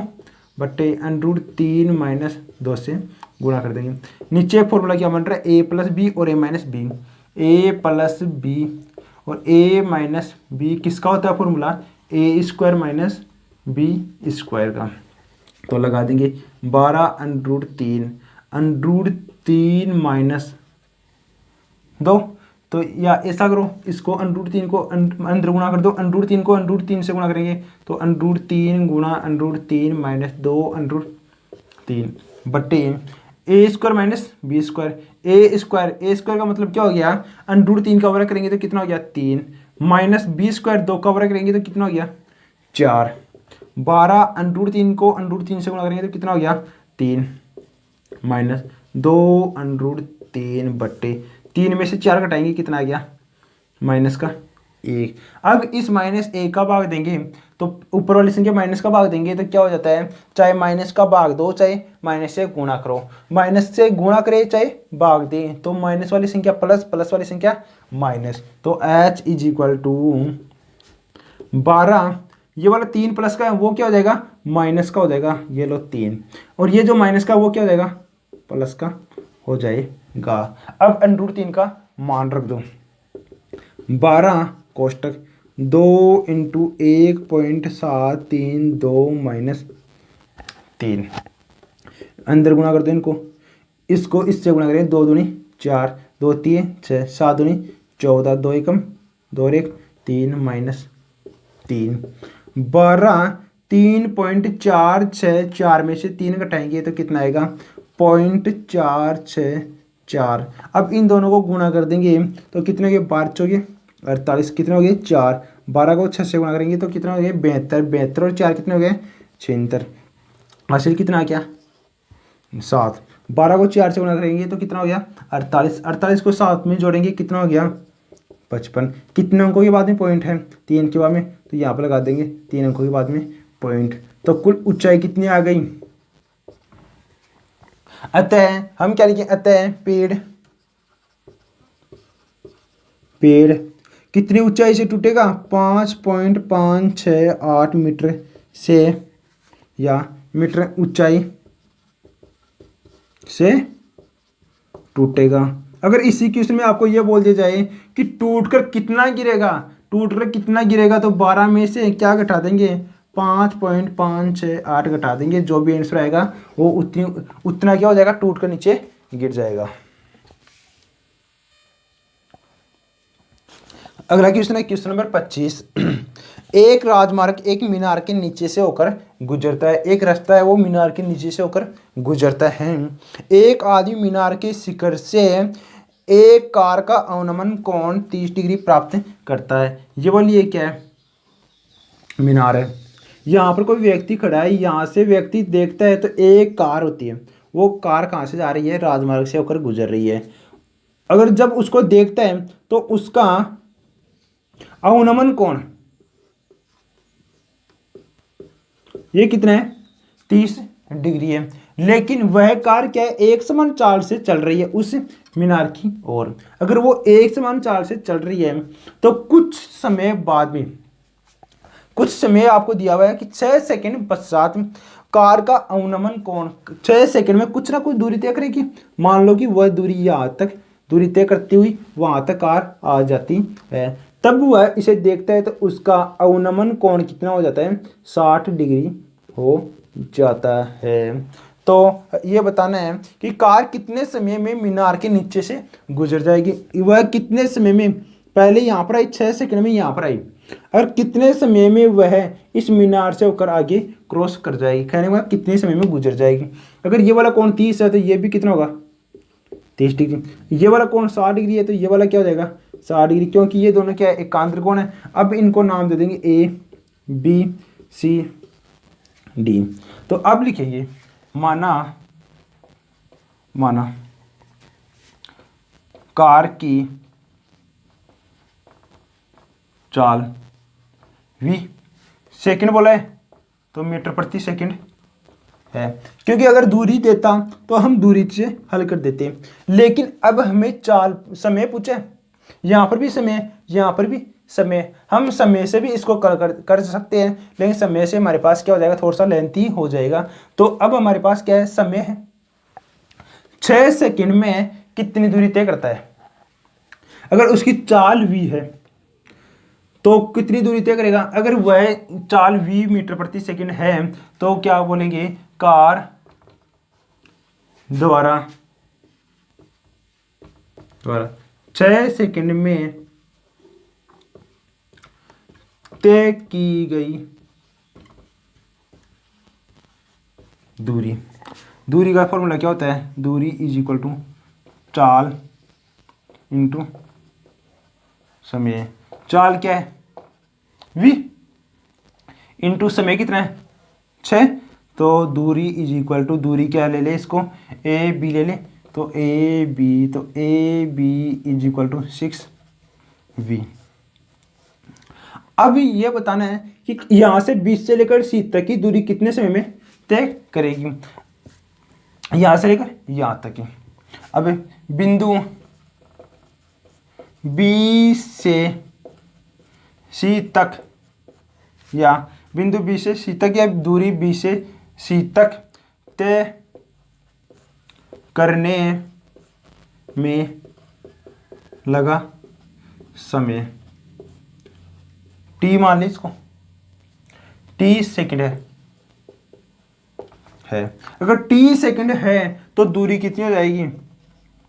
बटे √3 माइनस 2 से गुणा कर देंगे। नीचे फॉर्मूला क्या बन रहा है, a प्लस बी और a minus B, a plus B और a माइनस बी किसका होता है फॉर्मूला, a² माइनस b² का। तो लगा देंगे 12 √3 माइनस 2, तो या ऐसा करो, इसको √3 को अंदर गुणा कर दो, √3 को √3 से गुणा करेंगे, तो √3 गुणा √3 माइनस 2 √3 बटे a² माइनस b², a² का मतलब क्या हो गया, √3 का वर्ग करेंगे तो कितना हो गया 3, माइनस b² 2 का वर्ग करेंगे तो कितना हो गया 4, 12 √3 को √3 से गुणा करेंगे तो कितना हो गया 3, माइनस 2 √3 बटे 3 में से 4 घटाएंगे कितना आ गया माइनस का 1। अब इस माइनस 1 का भाग देंगे, तो ऊपर वाली संख्या माइनस का भाग देंगे तो क्या हो जाता है, चाहे माइनस का भाग दो चाहे माइनस से गुणा करो, माइनस से गुणा करे चाहे भाग दे, तो माइनस वाली संख्या प्लस, प्लस वाली संख्या माइनस। तो h इज इक्वल टू 12, ये वाला 3 प्लस का है वो क्या हो जाएगा, माइनस का हो जाएगा, ये लो 3, और ये जो माइनस का वो क्या हो जाएगा, प्लस का हो जाएगा। अब √3 का मान रख दो, 12 कोष्टक 2 इंटू 1.732 माइनस 3, अंदर गुणा कर दो इनको, इसको इससे गुणा करें, 2 दूनी 4, 2 3 6, 7 दूनी 14, 2 एकम 2 और 1 3 माइनस 3, 12, 3.464 में से 3 घटाएंगे तो कितना आएगा, 0.464। अब इन दोनों को गुणा कर देंगे तो कितने हो गए, 12 चौके 48, कितने हो गए 4, 12 को 6 से गुणा करेंगे तो कितना हो गया 72, 72 और 4 कितने हो गए 76, हासिल कितना आ गया 7, 12 को 4 से गुणा करेंगे तो कितना हो गया 48, 48 को 7 में जोड़ेंगे कितना हो गया 55, कितने अंकों के बाद में पॉइंट है, 3 के बाद में, तो यहाँ पर लगा देंगे 3 अंकों के बाद में पॉइंट, तो कुल ऊंचाई कितनी आ गई। अतः हम क्या लिखें, अतः पेड़ कितनी ऊंचाई से टूटेगा, 5.568 मीटर से, या मीटर ऊंचाई से टूटेगा। अगर इसी क्वेश्चन में आपको यह बोल दिया जाए कि टूटकर कितना गिरेगा, तो 12 में से क्या घटा देंगे, 5.568 घटा देंगे, जो भी आंसर आएगा वो उतना क्या हो जाएगा, टूटकर नीचे गिर जाएगा। अगला क्वेश्चन है क्वेश्चन नंबर 25। एक राजमार्ग एक मीनार के नीचे से होकर गुजरता है, एक रास्ता है वो मीनार के नीचे से होकर गुजरता है। एक आदमी मीनार के शिखर से एक कार का अवनमन कोण 30 डिग्री प्राप्त करता है। ये बोलिए क्या है, मीनार है, यहाँ पर कोई व्यक्ति खड़ा है, यहाँ से व्यक्ति देखता है तो एक कार होती है, वो कार कहाँ से जा रही है, राजमार्ग से होकर गुजर रही है। अगर जब उसको देखता है तो उसका अवनमन कोण ये कितना है, 30 डिग्री है, लेकिन वह कार क्या है, एक समान चाल से चल रही है उस मीनार की ओर। अगर वो एक समान चाल से चल रही है तो कुछ समय आपको दिया हुआ है कि 6 सेकंड पश्चात कार का अवनमन कोण 6 सेकंड में कुछ ना कुछ दूरी तय करेगी। मान लो कि वह दूरी यहाँ तक दूरी तय करती हुई वहां तक कार आ जाती है, तब वह इसे देखता है तो उसका अवनमन कोण कितना हो जाता है, 60 डिग्री हो जाता है। तो ये बताना है कि कार कितने समय में मीनार के नीचे से गुजर जाएगी, वह कितने समय में, पहले यहाँ पर आई 6 सेकंड में यहाँ पर आई, और कितने समय में वह इस मीनार से होकर आगे क्रॉस कर जाएगी, कहने का कितने समय में गुजर जाएगी। अगर ये वाला कोण 30 है तो ये भी कितना होगा 30 डिग्री, ये वाला कोण 60 डिग्री है तो ये वाला क्या हो जाएगा 60 डिग्री, क्योंकि ये दोनों क्या है, एकांतर कोण है। अब इनको नाम दे देंगे A B C D। तो अब लिखिए माना कार की चाल v सेकंड बोला है तो मीटर प्रति सेकंड है, क्योंकि अगर दूरी देता तो हम दूरी से हल कर देते, लेकिन अब हमें चाल समय पूछा है, यहाँ पर भी समय, यहाँ पर भी समय, हम समय से भी इसको कर सकते हैं, लेकिन समय से हमारे पास क्या हो जाएगा, थोड़ा सा लेंथी हो जाएगा। तो अब हमारे पास क्या है, समय है, 6 सेकंड में कितनी दूरी तय करता है। अगर उसकी चाल v है तो कितनी दूरी तय करेगा, अगर वह चाल v मीटर प्रति सेकंड है तो क्या बोलेंगे, कार द्वारा 6 सेकंड में तय की गई दूरी का फॉर्मूला क्या होता है, दूरी इज इक्वल टू चाल इंटू समय। चाल क्या है v इंटू समय कितना है 6, तो दूरी इज इक्वल टू, दूरी क्या ले ले इसको ए बी ले ले, तो A B is equal to 6v। अब ये बताना है कि यहां से 20 से लेकर C तक की दूरी कितने समय में तय करेगी, यहां से लेकर यहां तक की। अब बिंदु B से C तक या बिंदु बी से सी तक या दूरी बी से सी तक तय करने में लगा समय टी मान ली इसको, टी सेकंड है। अगर टी सेकंड है तो दूरी कितनी हो जाएगी,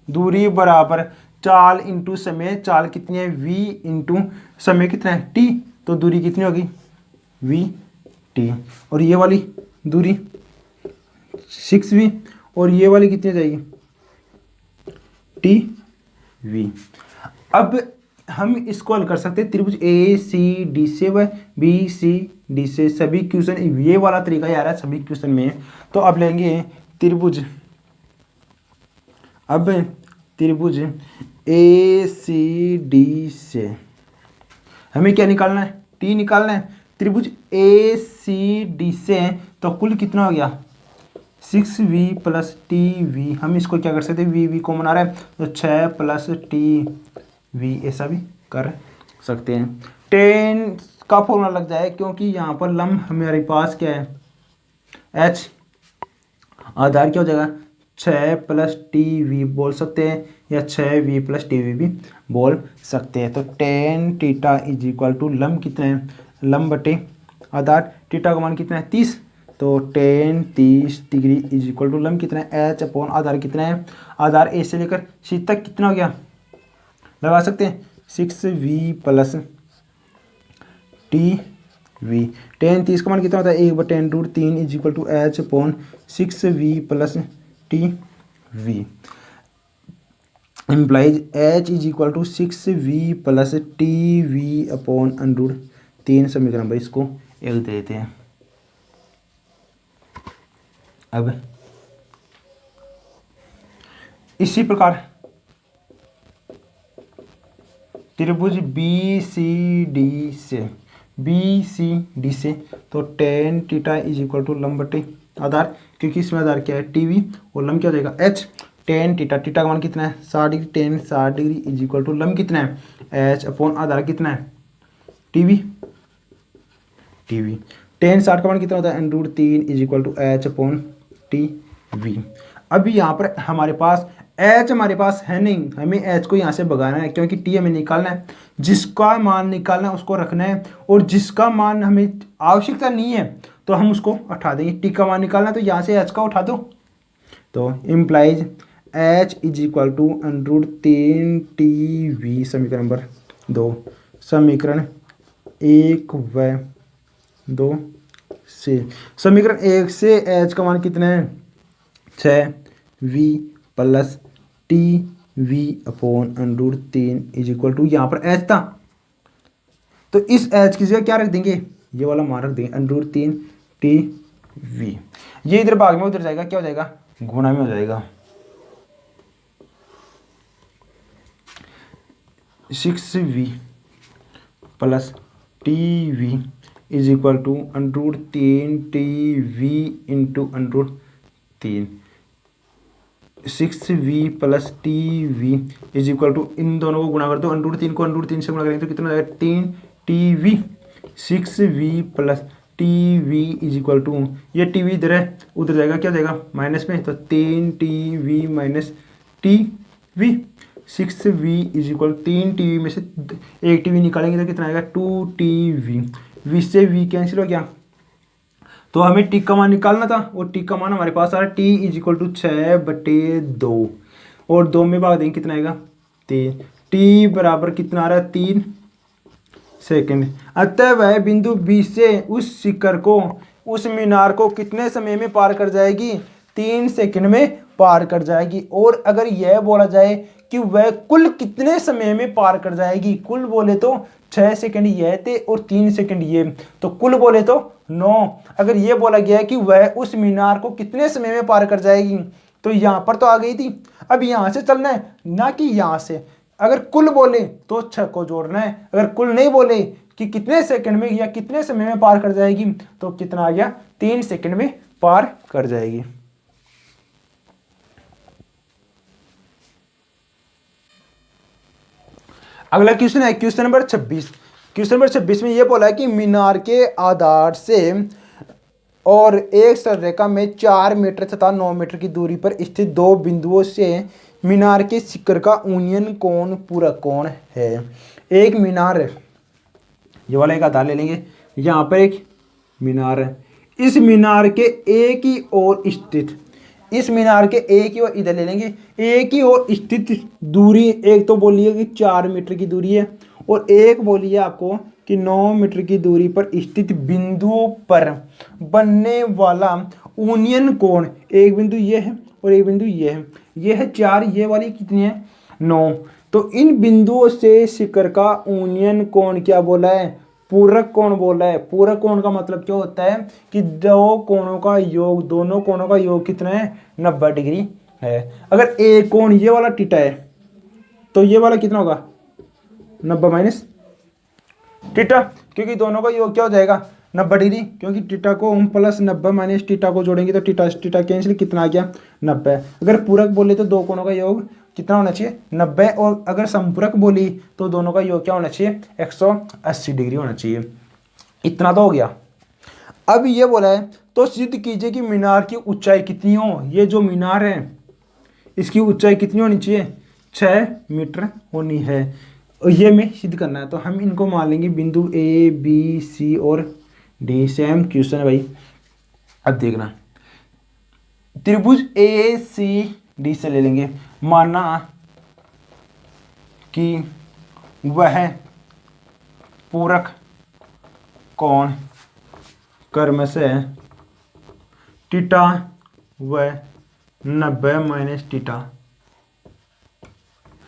दूरी बराबर चाल इंटू समय, चाल कितनी है v इंटू समय कितना है t, तो दूरी कितनी होगी v t। और ये वाली दूरी 6v और ये वाली कितनी हो जाएगी t v। अब हम इसको हल कर सकते हैं त्रिभुज ए सी डी से व बी सी डी से। सभी क्वेश्चन ये वाला तरीका यार है सभी क्वेश्चन में। तो अब लेंगे त्रिभुज, अब त्रिभुज ए सी डी से हमें क्या निकालना है, टी निकालना है। त्रिभुज ए सी डी से तो कुल कितना हो गया 6v प्लस टी वी। हम इसको क्या कर सकते हैं, वी वी कॉमन आ रहा है तो 6 प्लस टी वी ऐसा भी कर सकते हैं। 10 का फॉर्मूला लग जाए क्योंकि यहाँ पर लंब हमारे पास क्या है h, आधार क्या हो जाएगा 6 प्लस टी वी बोल सकते हैं या 6v प्लस टी वी भी बोल सकते हैं। तो tan theta is equal to लंब कितना है, लंब बटे आधार, टीटा का मान कितना है 30, तो tan 30 degree is equal to लंब कितना है h अपॉन आधार कितना है, आधार ए से लेकर सी तक कितना हो गया लगा सकते हैं 6v plus T we. Ten 30 का मान कितना होता है 1/10√3 is equal to h upon 6v plus T V. Implies h is equal to 6v plus T V upon √3 समीकरण पर इसको एक दे देते हैं। अब इसी प्रकार त्रिभुज बी सी डी से, बी सी डी से तो tan theta is equal to लंब बटे आधार, क्योंकि इसमें आधार क्या है टीवी और लंब क्या हो जाएगा एच। टेन टीटा, टीटा का मान कितना है 60 degree, tan 60 degree is equal to लंब कितना है एच अपॉन आधार कितना है टीवी, टीवी। टेन 60 का मान कितना होता है √3 is equal to H upon T V. अभी यहाँ पर हमारे पास एच हमारे पास है नहीं, हमें एच को यहाँ से भगाना है क्योंकि टी हमें निकालना है, जिसका मान निकालना है उसको रखना है और जिसका मान हमें आवश्यकता नहीं है तो हम उसको उठा देंगे। टी का मान निकालना है तो यहाँ से एच का उठा दो, तो implies H is equal to √3 T V. समीकरण नंबर 2, समीकरण 1 व 2 से, समीकरण 1 से एच का मान कितना है 6v plus T V upon √3 is equal to, यहाँ पर एच था तो इस एच की जगह क्या रख देंगे ये वाला मान रख देंगे √3 टी वी। ये इधर भाग में उधर जाएगा क्या हो जाएगा गुणा में हो जाएगा 6v plus T V is equal to √3 T V into √3। 6v plus T V is equal to, इन दोनों को गुणा कर दो, √3 को √3 से गुणा करेंगे तो कितना हो जाएगा 3 T V. 6v plus T V is equal to, ये टी वी इधर है उधर जाएगा क्या जाएगा माइनस में, तो 3 T we minus T V. 6v is equal 3 T we में से एक टी वी निकालेंगे तो कितना आएगा 2 टी वी। वी से वी कैंसिल हो गया तो हमें टी का मान निकालना था और टी का मान हमारे पास आ रहा है टी इज इक्वल टू 6/2 और 2 में भाग देंगे कितना आएगा 3। टी बराबर कितना आ रहा है 3 सेकंड। अतः वह बिंदु बी से उस शिखर को, उस मीनार को कितने समय में पार कर जाएगी 3 सेकंड में पार कर जाएगी। और अगर यह बोला जाए कि वह कुल कितने समय में पार कर जाएगी, कुल बोले तो 6 सेकंड ये थे और 3 सेकंड ये, तो कुल बोले तो 9। अगर ये बोला गया कि वह उस मीनार को कितने समय में पार कर जाएगी तो यहाँ पर तो आ गई थी, अब यहाँ से चलना है ना कि यहाँ से। अगर कुल बोले तो 6 को जोड़ना है, अगर कुल नहीं बोले कि कितने सेकंड में या कितने समय में पार कर जाएगी तो कितना आ गया 3 सेकंड में पार कर जाएगी। अगला क्वेश्चन है क्वेश्चन नंबर 26। क्वेश्चन नंबर 26 में ये बोला है कि मीनार के आधार से और एक सरलरेखा में 4 मीटर तथा 9 मीटर की दूरी पर स्थित दो बिंदुओं से मीनार के शिखर का यूनियन कोण पूरक कोण है। एक मीनार है, ये वाला एक आधार ले लेंगे, यहाँ पर एक मीनार है, इस मीनार के एक ही ओर स्थित, इस मीनार के एक ही ओर इधर ले लेंगे, एक ही ओर स्थित दूरी एक तो बोलिए कि 4 मीटर की दूरी है और एक बोलिए आपको कि 9 मीटर की दूरी पर स्थित बिंदुओं पर बनने वाला यूनियन कोण, एक बिंदु ये है और एक बिंदु ये है 4, ये वाली कितनी है 9। तो इन बिंदुओं से शिखर का यूनियन कोण क्या बोला है, पूरक कोण बोला है। पूरक कोण का मतलब क्या होता है कि दो कोणों का योग, दोनों कोणों का योग कितना है 90 डिग्री है। अगर एक कोण ये वाला थीटा है तो ये वाला कितना होगा 90 माइनस थीटा, क्योंकि दोनों का योग क्या हो जाएगा 90 डिग्री, क्योंकि थीटा को हम प्लस 90 माइनस थीटा को जोड़ेंगे तो थीटा कैंसिल, कितना आ गया 90। अगर पूरक बोले तो दो कोणों का योग कितना होना चाहिए 90, और अगर संपूरक बोली तो दोनों का योग क्या होना चाहिए 180 डिग्री होना चाहिए। इतना तो हो गया। अब ये बोला है तो सिद्ध कीजिए कि मीनार की ऊंचाई कितनी हो। ये जो मीनार है इसकी ऊंचाई कितनी होनी चाहिए 6 मीटर होनी है, और ये हमें सिद्ध करना है। तो हम इनको मान लेंगे बिंदु ए बी सी और डी। सेम क्वेश्चन है भाई। अब देखना त्रिभुज ए सी डी से ले लेंगे, माना कि वह पूरक कोण क्रमशः से थीटा व 90 माइनस थीटा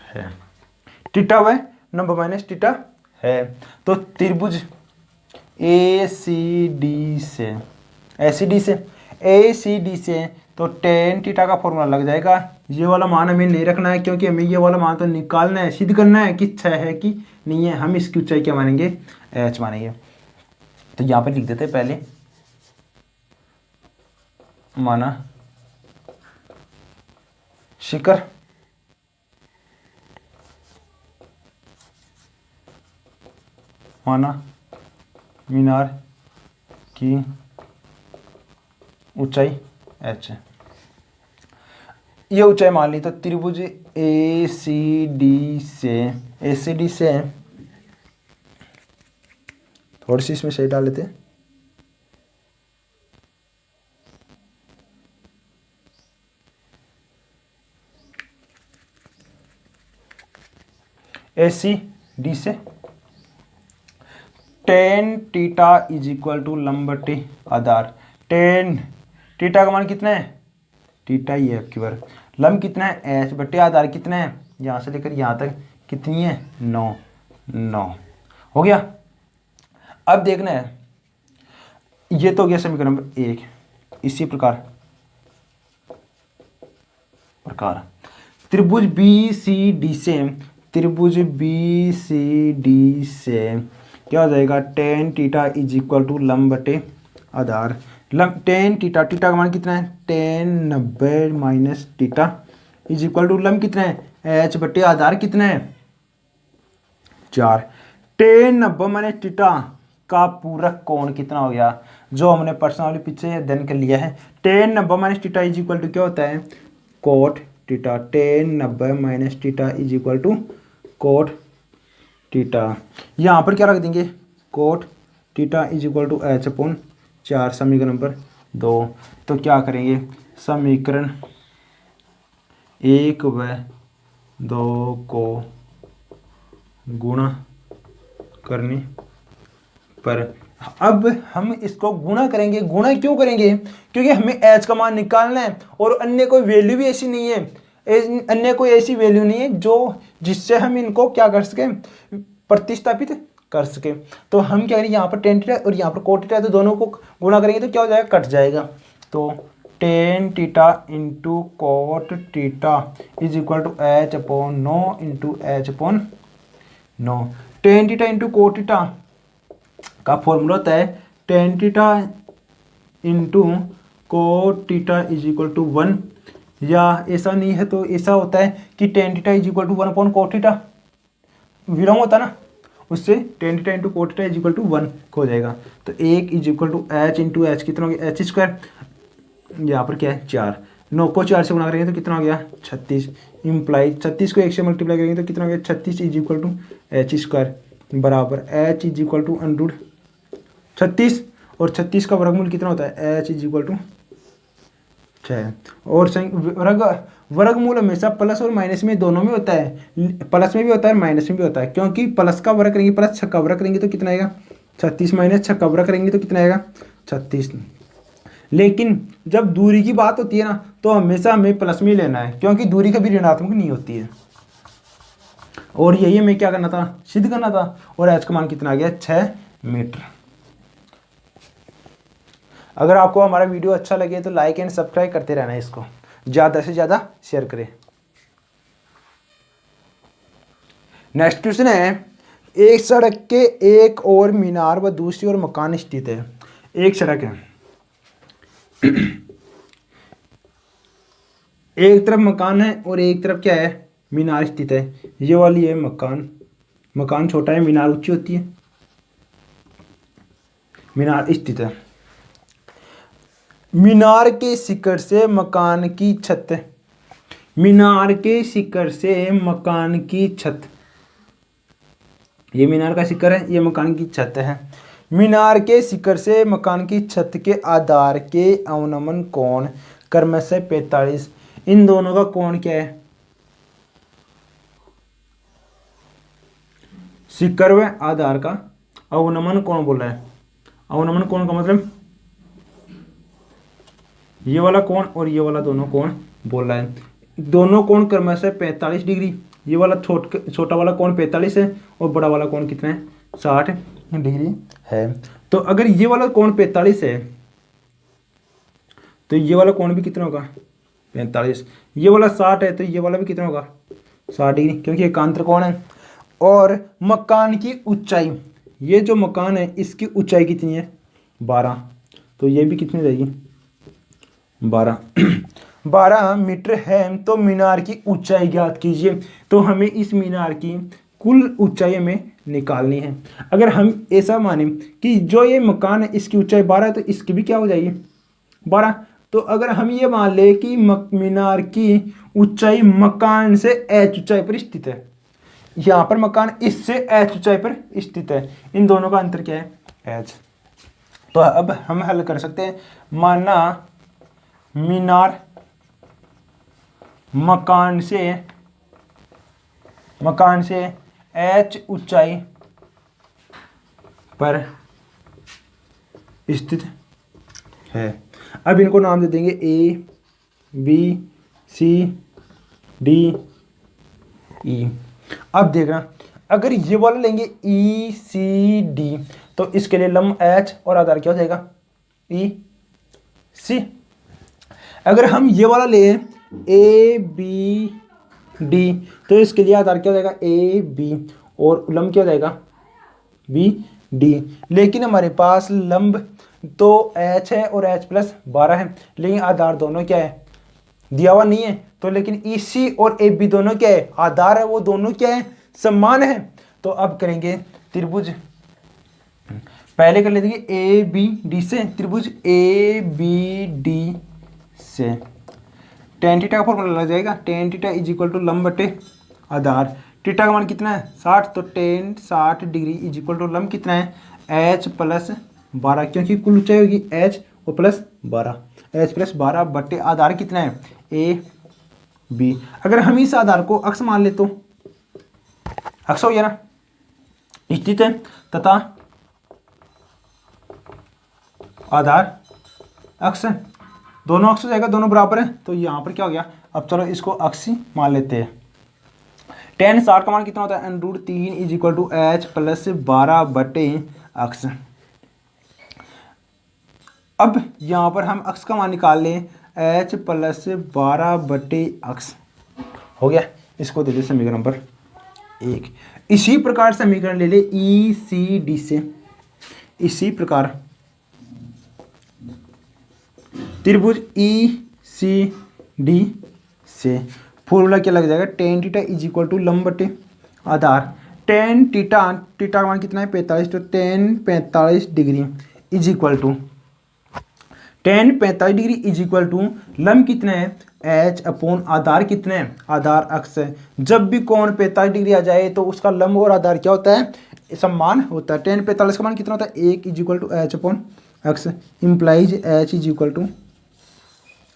है, थीटा व 90 माइनस थीटा है। तो त्रिभुज ए सी डी से तो टेन थीटा का फॉर्मूला लग जाएगा। ये वाला मान हमें नहीं रखना है, क्योंकि हमें ये वाला मान तो निकालना है, सिद्ध करना है कि 6 है कि नहीं है। हम इसकी ऊंचाई क्या मानेंगे h मानेंगे। तो यहाँ पर लिख देते हैं पहले, माना शिखर माना मीनार की ऊंचाई h है, ये ऊंचाई मान ली। तो त्रिभुज ए सी डी से थोड़ी सी इसमें सही डाल लेते हैं, ए सी डी से tan theta is equal to लंब बटे आधार। टेन थीटा का मान कितना है थीटा ही है आपकी बार, लंब कितना है h बटे आधार कितना है यहाँ से लेकर यहाँ तक कितनी है 9 हो गया। अब देखना है, ये तो हो गया समीकरण नंबर 1। इसी प्रकार त्रिभुज बी सी डी से क्या हो जाएगा tan theta is equal to लंब बटे आधार। टेन थीटा का मान कितना है tan 90 minus theta is equal to लंब कितना है h बटे आधार कितना है 4। टेन 90 माइनस थीटा का पूरक कोण कितना हो गया, जो हमने पर्सनली पीछे अध्ययन कर लिया है। Tan 90 minus theta is equal to क्या होता है cot theta. Tan 90 minus theta is equal to cot theta. यहाँ पर क्या रख देंगे cot theta is equal to h upon 4, समीकरण नंबर 2। तो क्या करेंगे समीकरण 1 व 2 को गुणा करने पर, अब हम इसको गुणा करेंगे। गुणा क्यों करेंगे, क्योंकि हमें h का मान निकालना है और अन्य कोई वैल्यू भी ऐसी नहीं है, अन्य कोई ऐसी वैल्यू नहीं है जो जिससे हम इनको क्या कर सके प्रतिस्थापित कर सके। तो हम क्या करेंगे यहाँ पर टेन थीटा और यहाँ पर कोट थीटा है, तो दोनों को गुणा करेंगे तो क्या हो जाएगा कट जाएगा। तो tan theta into cot theta is equal to h upon 9 into h upon 9। Tan theta into cot theta का फॉर्मूला होता है tan theta into cot theta is equal to 1, या ऐसा नहीं है तो ऐसा होता है कि tan theta is equal to 1 upon cot theta, विलोम होता ना, उससे tan theta into cot theta is equal to 1 हो जाएगा। तो 1 is equal to h into h कितना हो गया एच स्क्वायर, यहाँ पर क्या है 4, 9 को 4 से गुणा करेंगे तो कितना हो गया 36, इम्प्लाई 36 को 1 से मल्टीप्लाई करेंगे तो कितना हो गया 36 is equal to h square बराबर h is equal to under 36 और 36 का वर्गमूल कितना होता है एच इज इक्वल टू 6। और वर्गमूल हमेशा प्लस और माइनस में दोनों में होता है, प्लस में भी होता है माइनस में भी होता है, क्योंकि प्लस का वर्ग करेंगे प्लस 6 का वर्ग करेंगे तो कितना आएगा 36 माइनस 6 का वर्ग करेंगे तो कितना आएगा 36। लेकिन जब दूरी की बात होती है ना तो हमेशा हमें प्लस में लेना है, क्योंकि दूरी कभी ऋणात्मक नहीं होती है। और यही हमें क्या करना था सिद्ध करना था। और एच का मान कितना आ गया 6 मीटर। अगर आपको हमारा वीडियो अच्छा लगे तो लाइक एंड सब्सक्राइब करते रहना है, इसको ज़्यादा से ज़्यादा शेयर करें। नेक्स्ट क्वेश्चन है, एक सड़क के एक और मीनार व दूसरी ओर मकान स्थित है। एक सड़क है, एक तरफ मकान है और एक तरफ क्या है मीनार स्थित है। ये वाली है मकान, मकान छोटा है मीनार ऊंची होती है, मीनार स्थित है। मीनार के शिखर से मकान की छत, मीनार के शिखर से मकान की छत, ये मीनार का शिखर है, ये मकान की छत है। मीनार के शिखर से मकान की छत के आधार के अवनमन कोण क्रम से 45, इन दोनों का कोण क्या है शिखर व आधार का अवनमन कोण बोला है। अवनमन कोण का मतलब ये वाला कोण और ये वाला दोनों कोण बोला है। दोनों कोण क्रम से 45 डिग्री, ये वाला छोटा वाला कोण 45 है और बड़ा वाला कोण कितना है 60 डिग्री है। तो अगर ये वाला कोण 45 है तो ये वाला कोण भी कितना होगा 45, ये वाला 60 है तो ये वाला भी कितना होगा 60 डिग्री, क्योंकि एकांतर कोण है। और मकान की ऊंचाई, ये जो मकान है इसकी ऊंचाई कितनी है 12, तो ये भी कितनी रहेगी 12 मीटर है। तो मीनार की ऊंचाई ज्ञात कीजिए। तो हमें इस मीनार की कुल ऊंचाई हमें निकालनी है। अगर हम ऐसा माने कि जो ये मकान है इसकी ऊंचाई 12 है तो इसकी भी क्या हो जाएगी 12। तो अगर हम ये मान ले कि मीनार की ऊंचाई मकान से एच ऊंचाई पर स्थित है, यहाँ पर मकान इससे एच ऊंचाई पर स्थित है, इन दोनों का अंतर क्या है एच। तो अब हम हल कर सकते हैं। माना मीनार मकान से एच ऊंचाई पर स्थित है। अब इनको नाम दे देंगे A B C D E. अब देखना, अगर ये वाला लेंगे ई सी डी तो इसके लिए लंब एच और आधार क्या हो जाएगा ई सी। अगर हम ये वाला ले ए बी डी तो इसके लिए आधार क्या हो जाएगा ए बी और लंब क्या हो जाएगा बी डी। लेकिन हमारे पास लंब तो एच है और एच प्लस 12 है, लेकिन आधार दोनों क्या है दिया हुआ नहीं है। तो लेकिन ई सी और ए बी दोनों क्या है आधार है, वो दोनों क्या है समान है। तो अब करेंगे त्रिभुज, पहले कर लेंगे ए बी डी से, त्रिभुज ए बी डी से tan थीटा का फॉर्मूला लग जाएगा। tan theta is equal to लंब बटे आधार, थीटा का मान कितना है 60, तो tan 60 degree is equal to लंब कितना है h प्लस 12, क्योंकि कुल ऊंचाई होगी h और प्लस 12, h प्लस 12 बटे आधार कितना है a b। अगर हम इस आधार को अक्ष मान ले तो अक्ष हो गया ना स्थित है, तथा आधार अक्ष, दोनों अक्ष हो जाएगा, दोनों बराबर है। तो यहाँ पर क्या हो गया, अब चलो इसको अक्ष मान लेते हैं। tan 60 का मान कितना होता है √3 is equal to H plus 12 बटे अक्ष। अब यहाँ पर हम अक्ष का मान निकाल लें एच प्लस 12 बटे अक्ष हो गया। इसको दे दे समीकरण नंबर 1। इसी प्रकार समीकरण ले ले ई सी डी से, इसी प्रकार त्रिभुज ई सी डी से फॉर्मूला क्या लग जाएगा tan theta is equal to लंब बटे आधार। टेन टीटा, टीटा का मान कितना है 45, तो tan 45 degree is equal to, tan 45 degree is equal to लंब कितना है एच अपॉन आधार कितना है, आधार अक्ष है। जब भी कोण 45 डिग्री आ जाए तो उसका लंब और आधार क्या होता है, समान होता है। टेन 45 का मान कितना होता है 1 is equal to H upon X, implies H is equal to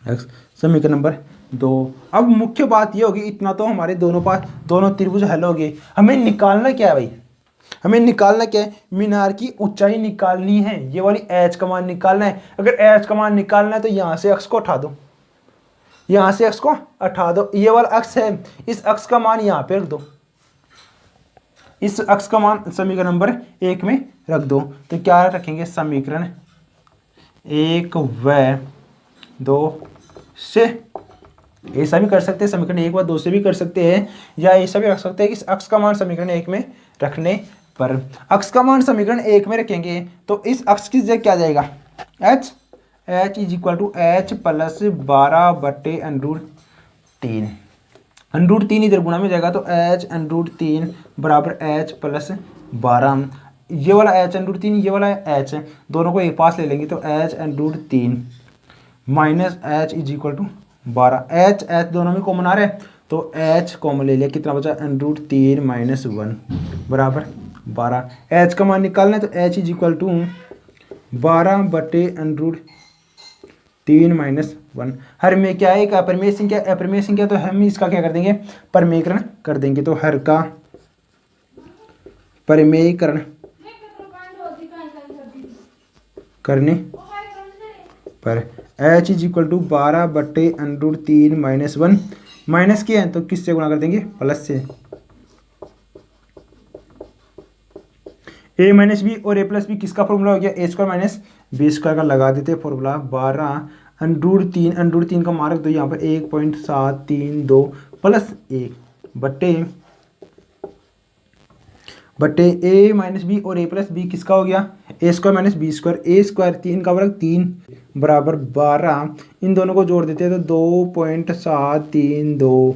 X. समीकरण नंबर 2। अब मुख्य बात ये होगी, इतना तो हमारे दोनों पास दोनों त्रिभुज हल हो गए, हमें निकालना क्या है भाई, हमें निकालना क्या है, मीनार की ऊंचाई निकालनी है, ये वाली एच का मान निकालना है। अगर एच का मान निकालना है तो यहाँ से अक्ष को हटा दो, यहाँ से अक्ष को हटा दो, ये वाला अक्ष है, इस अक्ष का मान यहाँ पे रख दो, इस अक्ष का मान समीकरण नंबर 1 में रख दो। तो क्या रखेंगे, समीकरण 1 व 2 से, ऐसा भी कर सकते हैं, समीकरण 1 व 2 से भी कर सकते हैं, या ऐसा भी रख सकते हैं कि इस अक्ष का मान समीकरण 1 में रखने पर, अक्ष का मान समीकरण 1 में रखेंगे तो इस अक्ष की जगह क्या जाएगा h, h is equal to H plus 12/√3, √3 इधर गुणा में जाएगा तो h √3 बराबर h प्लस 12, ये वाला h √3 ये वाला h है, दोनों को एक पास ले लेंगे तो h √3 minus h is equal to 12, h दोनों में कॉमन आ रहा है तो h कॉमन ले लिया, कितना बचा √3 माइनस 1 बराबर 12, h का मान निकालना है तो h is equal to 12/√3 minus 1। हर में क्या है, एक अपरिमेय संख्या, अपरिमेय संख्या तो हम इसका क्या कर देंगे, परिमेयकरण कर देंगे, तो हर का परिमेयकरण करने पर h is equal to 12/√3 minus 1, minus किया है तो किससे गुणा कर देंगे, प्लस से, a माइनस बी और a प्लस बी किसका फॉर्मूला हो गया, a square minus B square का लगा देते हैं फॉर्मूला, 12√3 का मान रख दो यहाँ पर 1.732 प्लस 1 बट्टे a माइनस बी और a प्लस बी किसका हो गया, a square minus B square, a square 3 का वर्ग 3 बराबर 12, इन दोनों को जोड़ देते हैं तो 2.732,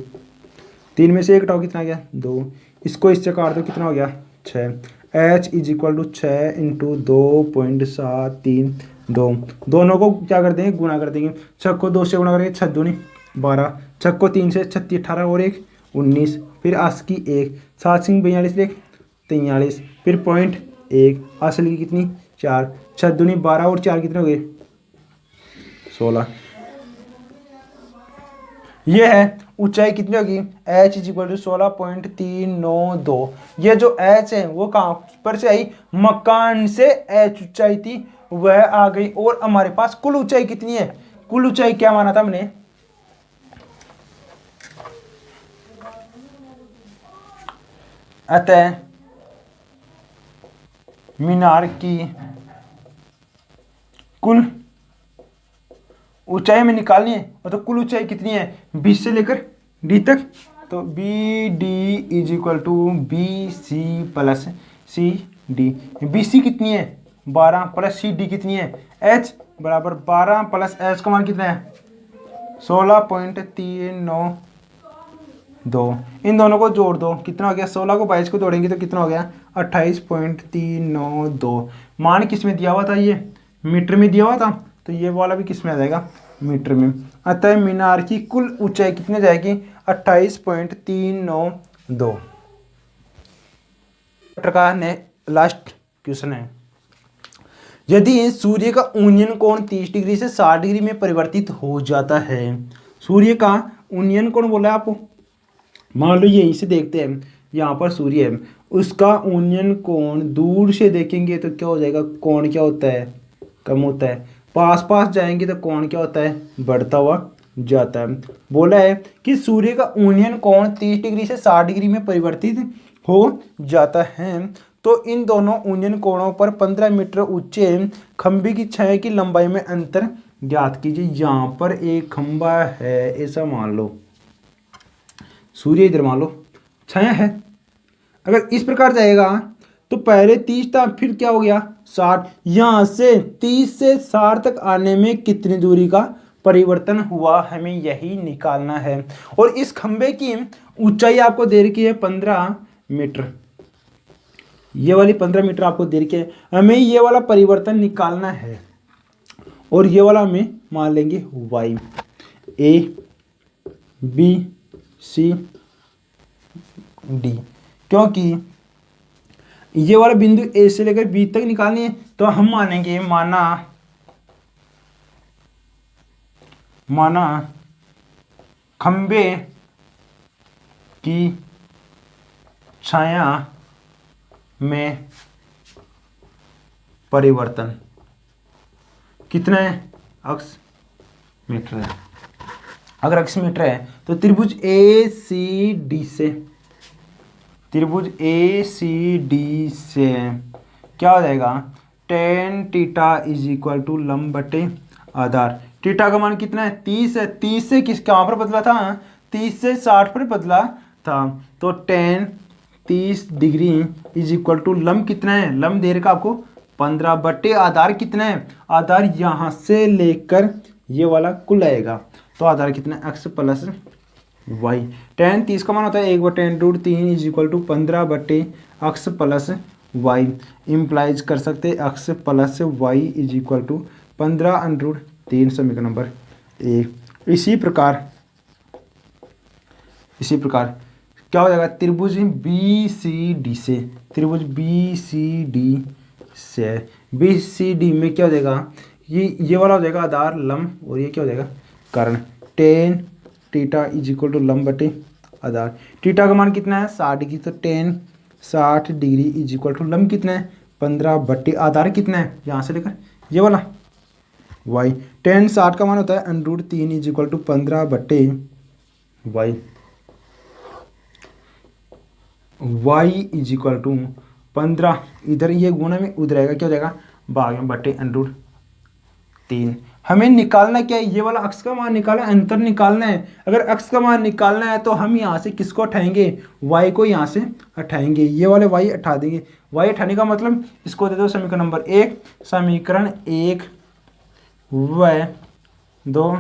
3 में से एक घटाओ कितना गया 2, इसको इससे काट दो कितना हो गया 6, h is equal to 6 into 2.732, दोनों को क्या कर देंगे, गुणा कर देंगे, 6 को 2 से गुणा करेंगे 6 दूनी 12, 6 को 3 से 36 18 और 1 19, फिर ASCII 1 7 सिंह 42 1 43, फिर पॉइंट 1 असली की कितनी 4, 6 दूनी 12 और 4 कितने हो गए 16। ये है ऊंचाई कितनी होगी, h इज इक्वल टू 16.392, ये जो h है वो कहाँ पर से आई, मकान से h ऊंचाई थी वह आ गई, और हमारे पास कुल ऊंचाई कितनी है, कुल ऊंचाई क्या माना था हमने, अतः मीनार की कुल ऊंचाई में निकालनी है, और तो कुल ऊंचाई कितनी है 20 से लेकर d तक, तो B D is equal to B C plus C D, B C कितनी है 12 प्लस सी डी कितनी है h बराबर 12 प्लस h का मान कितना है 16.392, इन दोनों को जोड़ दो कितना हो गया, 16 को 22 को जोड़ेंगे तो कितना हो गया 28.392, मान किस में दिया हुआ था, ये मीटर में दिया हुआ था, तो ये वाला भी किस में आ जाएगा मीटर में। अतः मीनार की कुल ऊंचाई कितने जाएगी 28.392। का ने लास्ट क्वेश्चन है, यदि सूर्य का उन्नयन कोण 30 डिग्री से 60 डिग्री में परिवर्तित हो जाता है, सूर्य का उन्नयन कोण बोला है आपको, मान लो यहीं से देखते हैं यहाँ पर सूर्य है, उसका उन्नयन कोण दूर से देखेंगे तो क्या हो जाएगा, कोण क्या होता है कम होता है, पास पास जाएंगे तो कोण क्या होता है बढ़ता हुआ जाता है। बोला है कि सूर्य का उन्नयन कोण 30 डिग्री से 60 डिग्री में परिवर्तित हो जाता है, तो इन दोनों उन्नयन कोणों पर 15 मीटर ऊंचे खंभे की छाया की लंबाई में अंतर ज्ञात कीजिए। यहाँ पर एक खंभा है ऐसा मान लो, सूर्य इधर मान लो छाया है, अगर इस प्रकार जाएगा तो पहले 30 था फिर क्या हो गया 60, यहाँ से 30 से 60 तक आने में कितनी दूरी का परिवर्तन हुआ हमें यही निकालना है। और इस खंबे की ऊंचाई आपको दे रखी है 15 मीटर, ये वाली 15 मीटर आपको दे के हमें ये वाला परिवर्तन निकालना है, और ये वाला हमें मान लेंगे y, a b c d, क्योंकि ये वाला बिंदु a से लेकर b तक निकालनी है, तो हम मानेंगे माना खंबे की छाया में परिवर्तन कितना है, अक्स मीटर है। अगर अक्स मीटर है तो त्रिभुज ACD से क्या हो जाएगा, tan theta is equal to लंब बटे आधार। थीटा का मान कितना है, 30 है। 30 से किस कहाँ पर बदला था, 30 से 60 पर बदला था। तो tan 30 degree is equal to लंब कितना है, लंब दे रखा आपको 15 बटे आधार कितना है, आधार यहाँ से लेकर ये वाला कुल आएगा, तो आधार कितना है, x प्लस वाई। tan 30 का मान होता है 1/√3 इज इक्वल टू 15 बटे x प्लस वाई। इम्प्लाइज कर सकते x plus Y is equal to 15√3, समीकरण नंबर 1। इसी प्रकार क्या हो जाएगा, त्रिभुज BCD में क्या हो जाएगा, ये वाला हो जाएगा आधार लंब, और ये क्या हो जाएगा कर्ण। tan theta is equal to लंब बटे आधार। थीटा का मान कितना है, 60 डिग्री, तो tan 60 degree is equal to लंब कितना है, 15 बटे आधार कितना है, यहाँ से लेकर ये वाला y। tan 60 का मान होता है √3 इज इक्वल टू 15 बटे y। y is equal to 15, इधर ये गुना में उधर आएगा, क्या हो जाएगा भाग में बटे √3। हमें निकालना क्या है, ये वाला अक्स का मान निकालना है, अंतर निकालना है। अगर अक्स का मान निकालना है तो हम यहाँ से किसको हटाएंगे, y को यहाँ से हटाएंगे, ये वाले y हटा देंगे। y हटाने का मतलब इसको दे दो समीकरण नंबर 1, समीकरण 1 व 2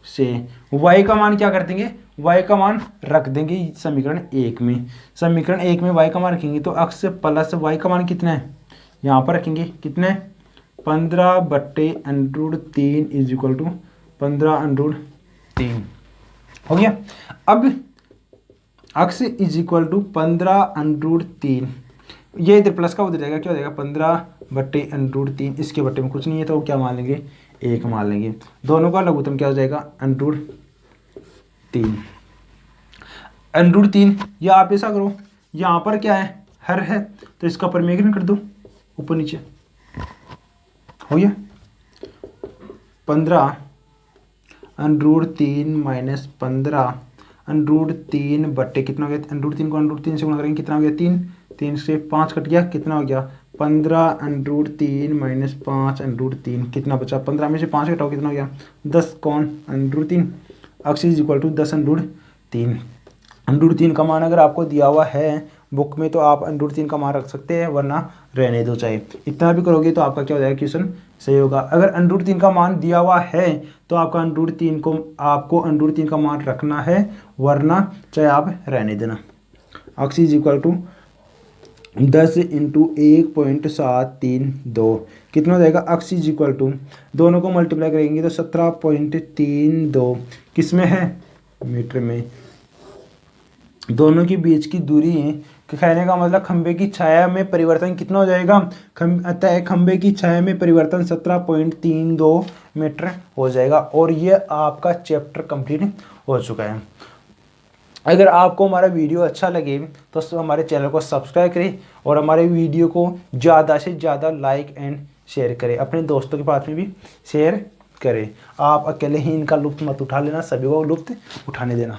से y का मान क्या कर देंगे, y का मान रख देंगे समीकरण 1 में। समीकरण 1 में y का मान रखेंगे तो x प्लस y का मान कितना है, यहाँ पर रखेंगे कितना है, 15 बटे √3 इज इक्वल टू 15√3 हो गया। अब x इज इक्वल टू 15√3, ये इधर प्लस का उधर जाएगा, क्या हो जाएगा 15 बटे √3, इसके बटे में कुछ नहीं है तो क्या मान लेंगे, 1 मान लेंगे। दोनों का लघुत्तम क्या हो जाएगा, √3। या आप ऐसा करो, यहाँ पर क्या है, हर है, तो इसका परिमेयकरण कर दो ऊपर नीचे, हो गया 15 √3 माइनस 15 √3 बटे कितना हो गया, √3 को √3 से गुणा करेंगे कितना हो गया, 3, 3 से 5 कट गया, कितना हो गया 15 √3 माइनस 5 √3, कितना बचा, 15 में से 5 घटाओ कितना हो गया 10 कौन √3, x इज इक्वल टू 10 √3। √3 का मान अगर आपको दिया हुआ है बुक में तो आप √3 का मान रख सकते हैं, वरना रहने दो, चाहे इतना भी करोगे तो आपका क्या हो जाएगा, क्वेश्चन सही होगा। अगर √3 का मान दिया हुआ है तो आपको √3 का मान रखना है, वरना चाहे आप रहने देना। x इज इक्वल टू 10 × 1.732 कितना हो जाएगा, x इज इक्वल टू, दोनों को मल्टीप्लाई करेंगे तो 17.32 किस में है, मीटर में। दोनों के बीच की दूरी है, कहने का मतलब खंबे की छाया में परिवर्तन कितना हो जाएगा, अतः खंबे की छाया में परिवर्तन 17.32 मीटर हो जाएगा। और ये आपका चैप्टर कंप्लीट हो चुका है। अगर आपको हमारा वीडियो अच्छा लगे तो हमारे चैनल को सब्सक्राइब करें और हमारे वीडियो को ज़्यादा से ज़्यादा लाइक एंड शेयर करें, अपने दोस्तों के पास में भी शेयर करें। आप अकेले ही इनका लुत्फ मत उठा लेना, सभी को लुत्फ उठाने देना।